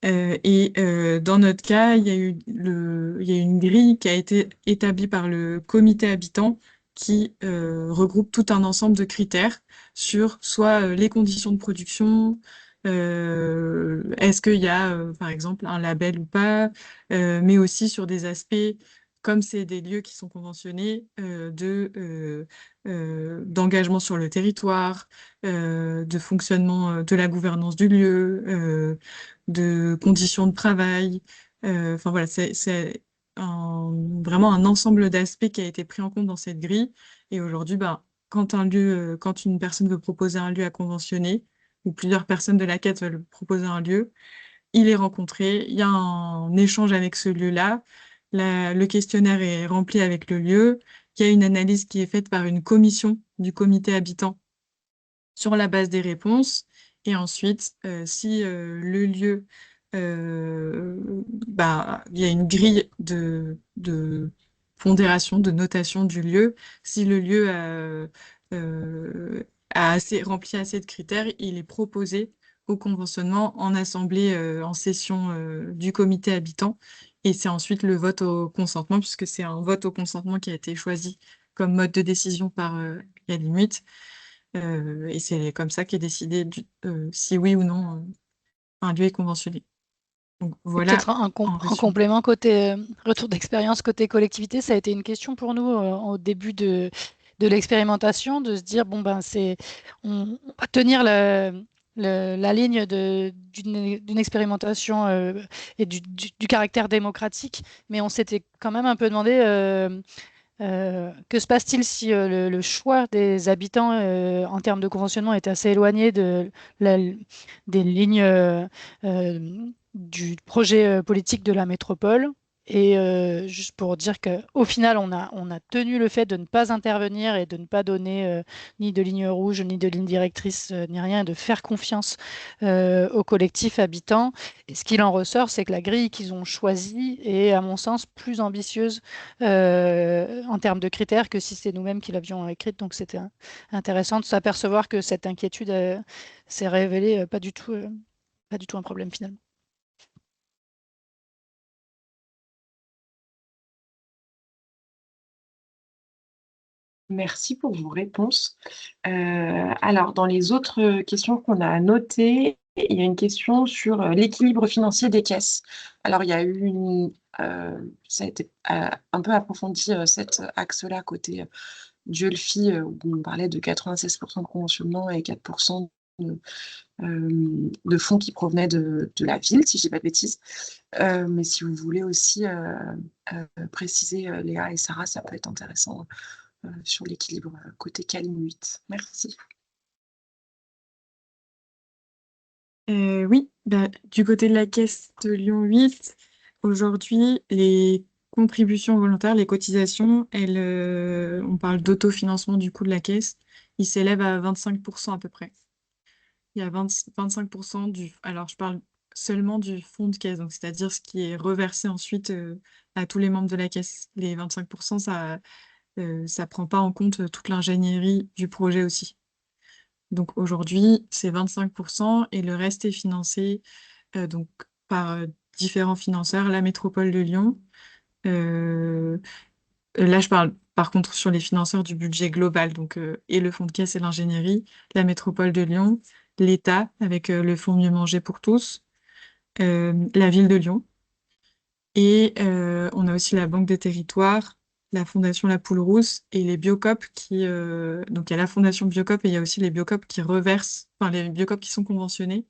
Dans notre cas, il y a eu une grille qui a été établie par le comité habitant qui regroupe tout un ensemble de critères sur soit les conditions de production, est-ce qu'il y a, par exemple, un label ou pas, mais aussi sur des aspects, comme c'est des lieux qui sont conventionnés, d'engagement sur le territoire, de fonctionnement de la gouvernance du lieu, de conditions de travail. Enfin voilà, c'est vraiment un ensemble d'aspects qui a été pris en compte dans cette grille. Et aujourd'hui, quand une personne veut proposer un lieu à conventionner, ou plusieurs personnes de la quête veulent proposer un lieu, il est rencontré, il y a un échange avec ce lieu-là, le questionnaire est rempli avec le lieu, il y a une analyse qui est faite par une commission du comité habitant sur la base des réponses. Et ensuite, si le lieu, il y a une grille de pondération, de notation du lieu. Si le lieu a rempli assez de critères, il est proposé au conventionnement en assemblée, en session du comité habitant. Et c'est ensuite le vote au consentement, puisque c'est un vote au consentement qui a été choisi comme mode de décision par Galimut. Et c'est comme ça qu'est décidé si oui ou non un lieu est conventionné. Donc voilà, Peut-être un en en résumé. complément côté retour d'expérience, côté collectivité, ça a été une question pour nous au début de l'expérimentation, de se dire, bon, on va tenir la ligne d'une expérimentation et du caractère démocratique, mais on s'était quand même un peu demandé que se passe-t-il si le choix des habitants en termes de conventionnement est assez éloigné des lignes du projet politique de la métropole? Et juste pour dire qu'au final, on a tenu le fait de ne pas intervenir et de ne pas donner ni de ligne rouge, ni de ligne directrice, ni rien, et de faire confiance au collectif habitant. Et ce qu'il en ressort, c'est que la grille qu'ils ont choisie est, à mon sens, plus ambitieuse en termes de critères que si c'est nous-mêmes qui l'avions écrite. Donc c'était intéressant de s'apercevoir que cette inquiétude s'est révélée pas du tout un problème finalement. Merci pour vos réponses. Alors, dans les autres questions qu'on a notées, il y a une question sur l'équilibre financier des caisses. Alors, il y a eu ça a été un peu approfondi cet axe-là côté Diolfi, où on parlait de 96% de conventionnement et 4% de fonds qui provenaient de la ville, si je dis pas de bêtises. Mais si vous voulez aussi préciser, Léa et Sarah, ça peut être intéressant sur l'équilibre côté Calim 8. Merci. Oui, du côté de la caisse de Lyon 8, aujourd'hui, les contributions volontaires, les cotisations, on parle d'autofinancement du coût de la caisse, il s'élève à 25% à peu près. Il y a 25% alors je parle seulement du fonds de caisse, donc c'est-à-dire ce qui est reversé ensuite à tous les membres de la caisse. Les 25%, ça prend pas en compte toute l'ingénierie du projet aussi. Donc aujourd'hui, c'est 25% et le reste est financé donc par différents financeurs, la métropole de Lyon. Là, je parle par contre sur les financeurs du budget global, donc et le fonds de caisse et l'ingénierie, la métropole de Lyon, l'État avec le fonds Mieux manger pour tous, la ville de Lyon. Et on a aussi la Banque des territoires, la Fondation La Poule Rousse et les Biocop qui... donc il y a la Fondation Biocop et il y a aussi les Biocop qui reversent, enfin les Biocop qui sont conventionnés,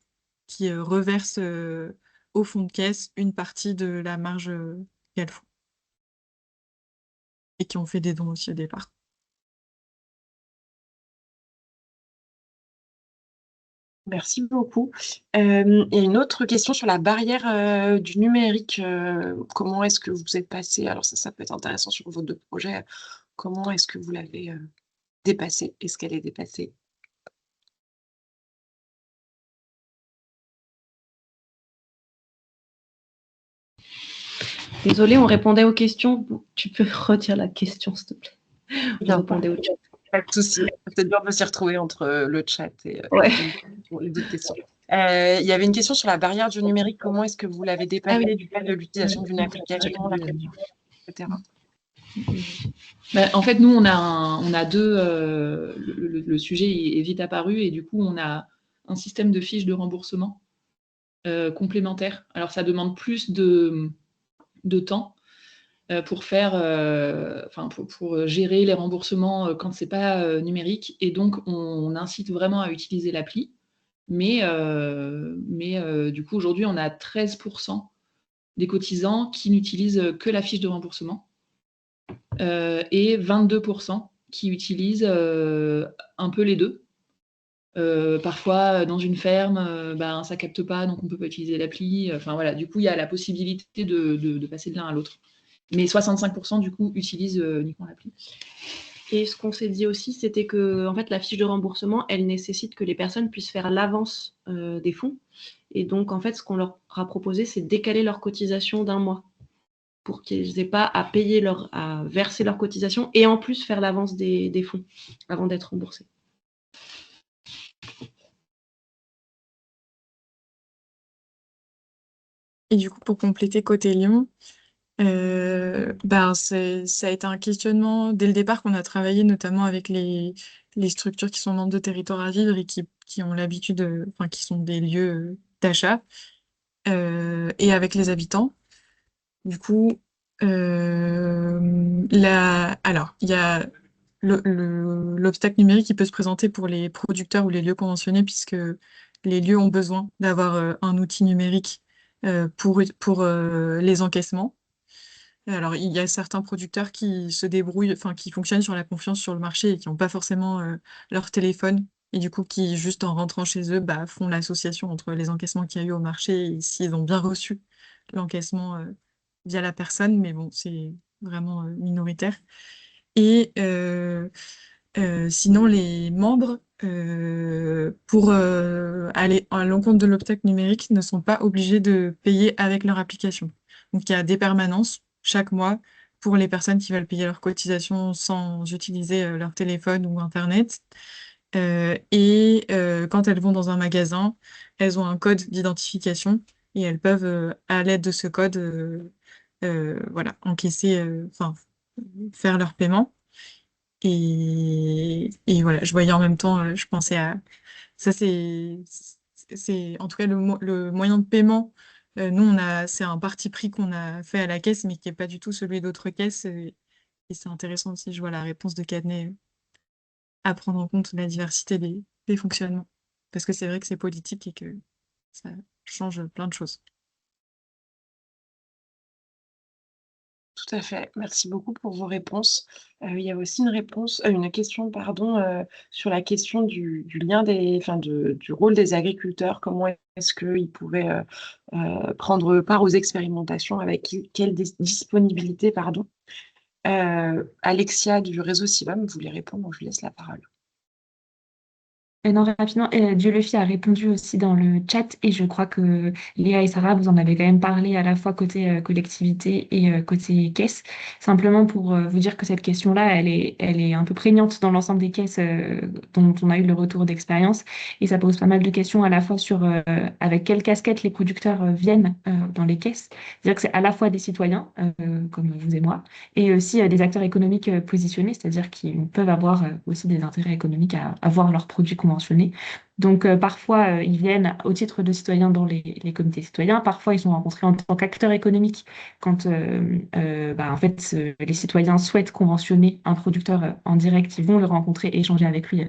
qui reversent au fonds de caisse une partie de la marge qu'elles font. Et qui ont fait des dons aussi au départ. Merci beaucoup. Et une autre question sur la barrière du numérique. Comment est-ce que vous êtes passé? Alors ça peut être intéressant sur vos 2 projets. Comment est-ce que vous l'avez dépassée? Est-ce qu'elle est dépassée? Désolée, on répondait aux questions. Tu peux redire la question, s'il te plaît. On Bien, répondait au chat. pas de souci. C'est peut-être dur de s'y retrouver entre le chat et Ouais. les autres questions. Il y avait une question sur la barrière du numérique. Comment est-ce que vous l'avez dépassée du fait de l'utilisation d'une application, etc. En fait, nous, on a deux. Le sujet est vite apparu et du coup, on a un système de fiches de remboursement complémentaire. Alors, ça demande plus de temps pour faire, pour gérer les remboursements quand c'est pas numérique. Et donc, on incite vraiment à utiliser l'appli. Mais du coup, aujourd'hui, on a 13% des cotisants qui n'utilisent que la fiche de remboursement et 22% qui utilisent un peu les deux. Parfois, dans une ferme, ça capte pas, donc on peut pas utiliser l'appli. Enfin voilà, du coup, il y a la possibilité de passer de l'un à l'autre. Mais 65% du coup utilisent uniquement l'appli. Et ce qu'on s'est dit aussi, c'était que en fait, la fiche de remboursement, elle nécessite que les personnes puissent faire l'avance des fonds. Et donc, en fait, ce qu'on leur a proposé, c'est de décaler leur cotisation d'un mois pour qu'ils n'aient pas à à verser leur cotisation et en plus faire l'avance des fonds avant d'être remboursés. Et du coup, pour compléter côté Lyon, ça a été un questionnement dès le départ qu'on a travaillé notamment avec les structures qui sont membres de Territoire à vivre et qui ont l'habitude, qui sont des lieux d'achat, et avec les habitants. Du coup, alors, il y a l'obstacle numérique qui peut se présenter pour les producteurs ou les lieux conventionnés, puisque les lieux ont besoin d'avoir un outil numérique pour les encaissements. Alors, il y a certains producteurs qui se débrouillent, qui fonctionnent sur la confiance sur le marché et qui n'ont pas forcément leur téléphone, et du coup, qui, juste en rentrant chez eux, font l'association entre les encaissements qu'il y a eu au marché et s'ils ont bien reçu l'encaissement via la personne, mais bon, c'est vraiment minoritaire. Et sinon, les membres, pour aller à l'encontre de l'obstacle numérique, ne sont pas obligés de payer avec leur application. Donc, il y a des permanences chaque mois pour les personnes qui veulent payer leur cotisation sans utiliser leur téléphone ou Internet. Et quand elles vont dans un magasin, elles ont un code d'identification et elles peuvent, à l'aide de ce code, encaisser, faire leur paiement. Et voilà, je voyais en même temps, je pensais à ça, c'est en tout cas le moyen de paiement. Nous, c'est un parti pris qu'on a fait à la caisse, mais qui n'est pas du tout celui d'autres caisses. Et c'est intéressant aussi, je vois la réponse de Cadenet à prendre en compte la diversité des fonctionnements. Parce que c'est vrai que c'est politique et que ça change plein de choses. Tout à fait. Merci beaucoup pour vos réponses. Il y a aussi une question, pardon, sur la question du lien du rôle des agriculteurs. Comment est-ce qu'ils pouvaient prendre part aux expérimentations, avec quelle disponibilité, pardon. Alexia du réseau CIVAM voulait répondre, donc je lui laisse la parole. Non, rapidement, Dieu-le-Fit a répondu aussi dans le chat et je crois que Léa et Sarah, vous en avez quand même parlé à la fois côté collectivité et côté caisse. Simplement pour vous dire que cette question-là, elle est un peu prégnante dans l'ensemble des caisses dont on a eu le retour d'expérience et ça pose pas mal de questions à la fois sur avec quelle casquette les producteurs viennent dans les caisses. C'est-à-dire que c'est à la fois des citoyens comme vous et moi et aussi des acteurs économiques positionnés, c'est-à-dire qui peuvent avoir aussi des intérêts économiques à voir leurs produits conventionnés. Donc parfois, ils viennent au titre de citoyens dans les comités citoyens, parfois ils sont rencontrés en tant qu'acteurs économiques quand en fait, les citoyens souhaitent conventionner un producteur en direct, ils vont le rencontrer et échanger avec lui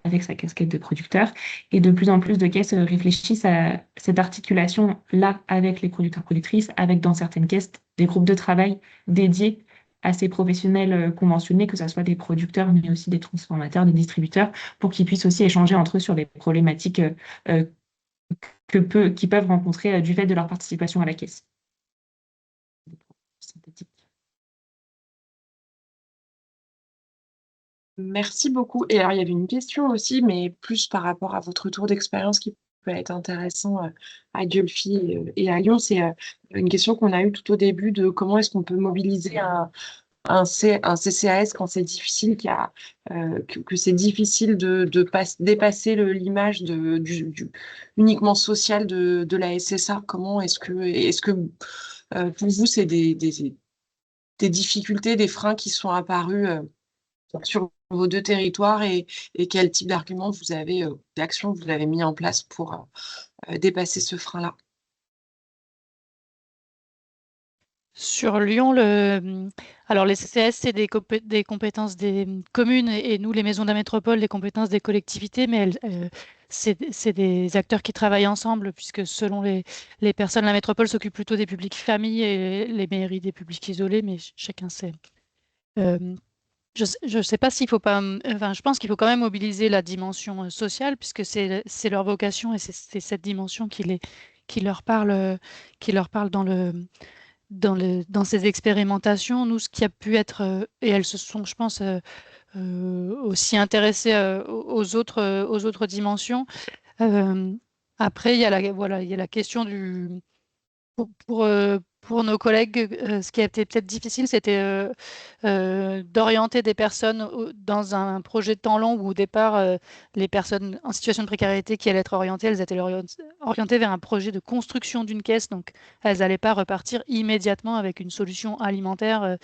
avec sa casquette de producteur. Et de plus en plus de caisses réfléchissent à cette articulation-là avec les producteurs-productrices, avec dans certaines caisses des groupes de travail dédiés à ces professionnels conventionnés, que ce soit des producteurs, mais aussi des transformateurs, des distributeurs, pour qu'ils puissent aussi échanger entre eux sur les problématiques euh, qu'ils peuvent rencontrer du fait de leur participation à la caisse. Synthétique. Merci beaucoup. Et alors, il y avait une question aussi, mais plus par rapport à votre retour d'expérience qui peut être intéressant à Diolfi et à Lyon. C'est une question qu'on a eue tout au début de comment est-ce qu'on peut mobiliser un CCAS quand c'est difficile, que c'est difficile de dépasser l'image uniquement sociale de la SSA. Comment est-ce que pour vous, c'est des difficultés, des freins qui sont apparus sur vos deux territoires et quel type d'arguments vous avez, d'actions vous avez mis en place pour dépasser ce frein-là? Sur Lyon, alors les CCS, c'est des compétences des communes et nous, les maisons de la métropole, des compétences des collectivités, mais c'est des acteurs qui travaillent ensemble puisque selon les personnes, la métropole s'occupe plutôt des publics familles et les mairies des publics isolés, mais chacun sait. Je ne sais pas s'il faut pas, enfin, je pense qu'il faut quand même mobiliser la dimension sociale puisque c'est leur vocation et c'est cette dimension qui leur parle dans ces expérimentations. Nous, ce qui a pu être, et elles se sont, je pense, aussi intéressées aux autres dimensions. Après, il y a il y a la question pour nos collègues, ce qui a été peut-être difficile, c'était d'orienter des personnes dans un projet de temps long où au départ, les personnes en situation de précarité qui allaient être orientées, elles étaient orientées vers un projet de construction d'une caisse. Donc, elles n'allaient pas repartir immédiatement avec une solution alimentaire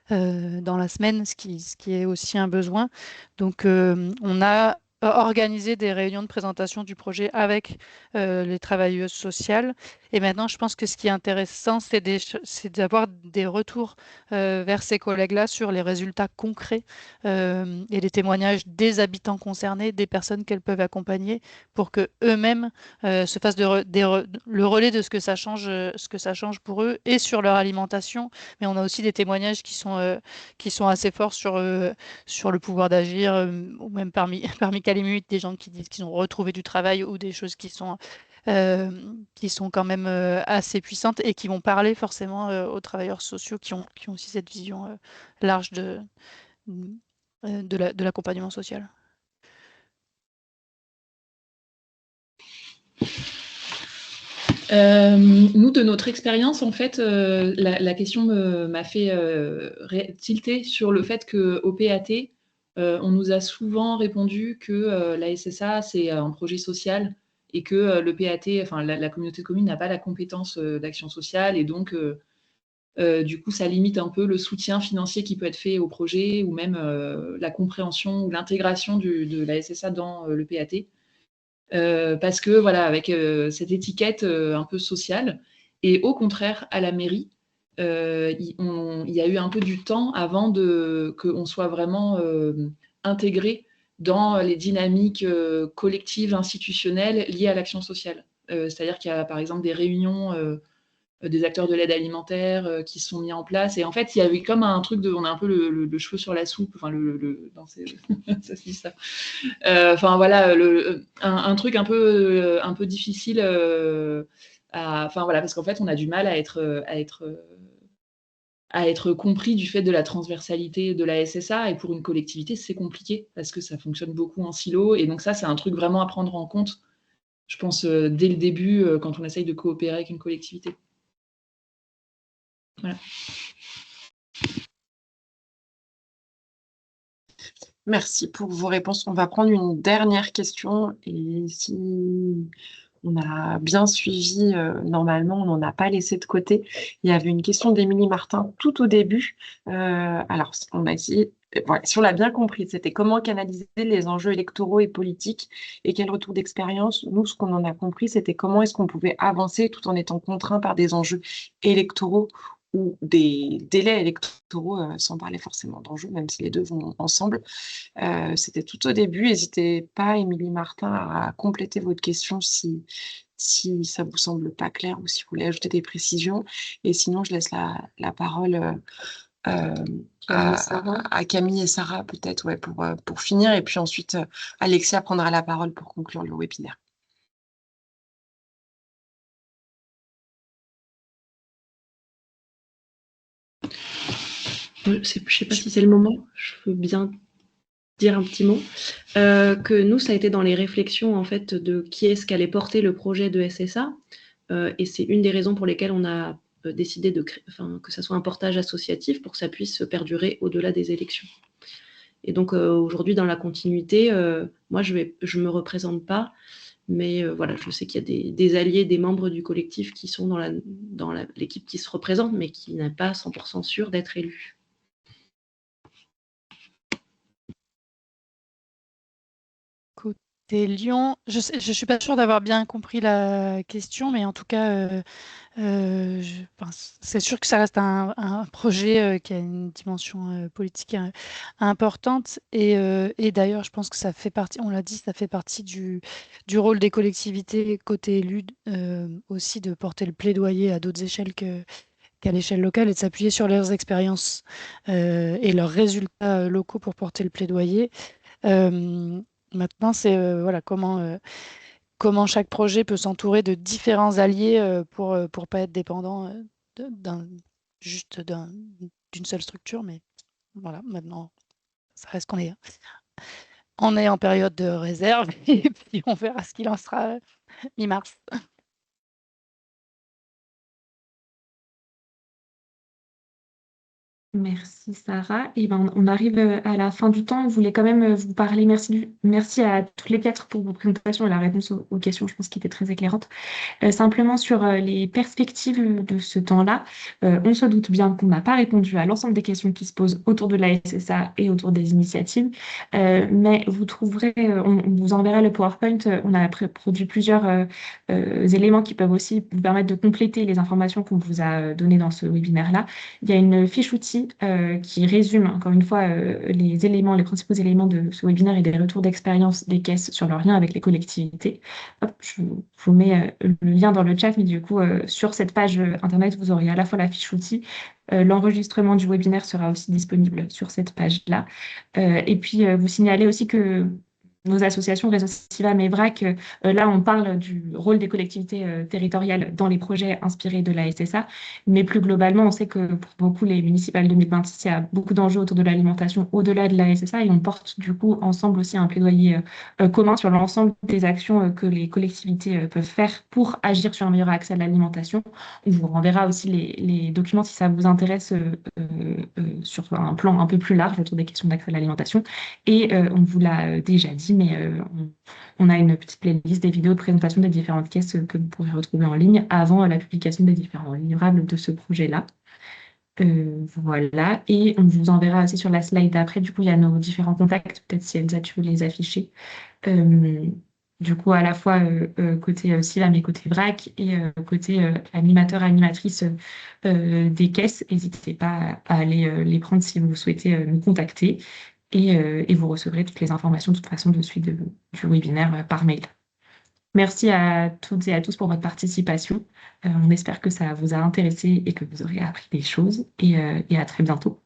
dans la semaine, ce qui est aussi un besoin. Donc, on a organisé des réunions de présentation du projet avec les travailleuses sociales. Et maintenant, je pense que ce qui est intéressant, c'est d'avoir des retours vers ces collègues-là sur les résultats concrets et les témoignages des habitants concernés, des personnes qu'elles peuvent accompagner pour que eux-mêmes se fassent le relais de ce que ça change pour eux et sur leur alimentation. Mais on a aussi des témoignages qui sont assez forts sur le pouvoir d'agir, ou même parmi Calimut, des gens qui disent qu'ils ont retrouvé du travail ou des choses qui sont quand même assez puissantes et qui vont parler forcément aux travailleurs sociaux qui ont aussi cette vision large de l'accompagnement social. Nous, de notre expérience, en fait, la question m'a fait tilter sur le fait qu'au PAT, on nous a souvent répondu que la SSA, c'est un projet social et que le PAT, enfin la communauté de communes n'a pas la compétence d'action sociale et donc du coup, ça limite un peu le soutien financier qui peut être fait au projet ou même la compréhension ou l'intégration de la SSA dans le PAT. Parce que voilà, avec cette étiquette un peu sociale, et au contraire, à la mairie, il y a eu un peu du temps avant qu'on soit vraiment intégré dans les dynamiques collectives, institutionnelles liées à l'action sociale. C'est-à-dire qu'il y a par exemple des réunions des acteurs de l'aide alimentaire qui sont mis en place. Et en fait, il y avait comme un truc on a un peu le cheveu sur la soupe, enfin, ça se dit ça. Enfin, voilà, un truc un peu difficile enfin, voilà, parce qu'en fait, on a du mal à être à être compris du fait de la transversalité de la SSA. Et pour une collectivité, c'est compliqué parce que ça fonctionne beaucoup en silo. Et donc ça, c'est un truc vraiment à prendre en compte, je pense, dès le début, quand on essaye de coopérer avec une collectivité. Voilà. Merci pour vos réponses. On va prendre une dernière question et si on a bien suivi, normalement, on n'en a pas laissé de côté. Il y avait une question d'Émilie Martin tout au début. Alors, on a essayé, voilà, si on l'a bien compris, c'était comment canaliser les enjeux électoraux et politiques et quel retour d'expérience. Nous, ce qu'on en a compris, c'était comment est-ce qu'on pouvait avancer tout en étant contraint par des enjeux électoraux ou des délais électoraux, sans parler forcément d'enjeux, même si les deux vont ensemble. C'était tout au début. N'hésitez pas, Émilie Martin, à compléter votre question si ça vous semble pas clair ou si vous voulez ajouter des précisions. Et sinon, je laisse la parole à Camille et Sarah, peut-être, ouais, pour finir. Et puis ensuite, Alexia prendra la parole pour conclure le webinaire. Je ne sais pas si c'est le moment, je veux bien dire un petit mot. Que nous, ça a été dans les réflexions en fait de qui est-ce qu'allait porter le projet de SSA. Et c'est une des raisons pour lesquelles on a décidé que ça soit un portage associatif pour que ça puisse perdurer au-delà des élections. Et donc aujourd'hui, dans la continuité, moi, je me représente pas, mais voilà, je sais qu'il y a des alliés, des membres du collectif qui sont dans l'équipe qui se représente, mais qui n'est pas 100% sûr d'être élus. Côté Lyon, je suis pas sûre d'avoir bien compris la question, mais en tout cas, c'est sûr que ça reste un projet qui a une dimension politique importante. Et d'ailleurs, je pense que ça fait partie, on l'a dit, ça fait partie du rôle des collectivités côté élu aussi de porter le plaidoyer à d'autres échelles qu'à l'échelle locale et de s'appuyer sur leurs expériences et leurs résultats locaux pour porter le plaidoyer. Maintenant, c'est voilà, comment chaque projet peut s'entourer de différents alliés pour pas être dépendant juste d'une seule structure. Mais voilà, maintenant, ça reste on est en période de réserve et puis on verra ce qu'il en sera mi-mars. Merci Sarah. Et ben, on arrive à la fin du temps. On voulait quand même vous parler. Merci à toutes les quatre pour vos présentations et la réponse aux questions, je pense, qui étaient très éclairantes. Simplement sur les perspectives de ce temps-là, on se doute bien qu'on n'a pas répondu à l'ensemble des questions qui se posent autour de la SSA et autour des initiatives, mais vous trouverez, on vous enverra le PowerPoint. On a produit plusieurs éléments qui peuvent aussi vous permettre de compléter les informations qu'on vous a données dans ce webinaire-là. Il y a une fiche outil qui résume encore une fois les principaux éléments de ce webinaire et des retours d'expérience des caisses sur leur lien avec les collectivités. Hop, je vous mets le lien dans le chat, mais du coup, sur cette page internet, vous aurez à la fois la fiche outil. L'enregistrement du webinaire sera aussi disponible sur cette page-là. Et puis, vous signalez aussi que nos associations, Réseau Civam et VRAC, là, on parle du rôle des collectivités territoriales dans les projets inspirés de la SSA, mais plus globalement, on sait que pour beaucoup, les municipales 2026, il y a beaucoup d'enjeux autour de l'alimentation au-delà de la SSA et on porte du coup ensemble aussi un plaidoyer commun sur l'ensemble des actions que les collectivités peuvent faire pour agir sur un meilleur accès à l'alimentation. On vous renverra aussi les documents si ça vous intéresse sur un plan un peu plus large autour des questions d'accès à l'alimentation. Et on vous l'a déjà dit, mais on a une petite playlist des vidéos de présentation des différentes caisses que vous pourrez retrouver en ligne avant la publication des différents livrables de ce projet-là. Voilà, et on vous enverra aussi sur la slide d'après. Du coup, il y a nos différents contacts, peut-être si Elsa, tu veux les afficher. Du coup, à la fois côté Civam et côté VRAC et côté animateur, animatrice des caisses. N'hésitez pas à aller les prendre si vous souhaitez nous contacter. Et vous recevrez toutes les informations de toute façon de suite du webinaire par mail. Merci à toutes et à tous pour votre participation. On espère que ça vous a intéressé et que vous aurez appris des choses. Et à très bientôt.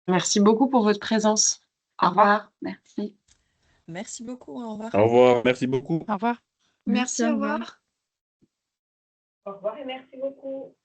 Merci beaucoup pour votre présence. Au revoir. Merci. Merci beaucoup. Au revoir. Au revoir. Merci beaucoup. Au revoir. Merci, au revoir. Au revoir et merci beaucoup.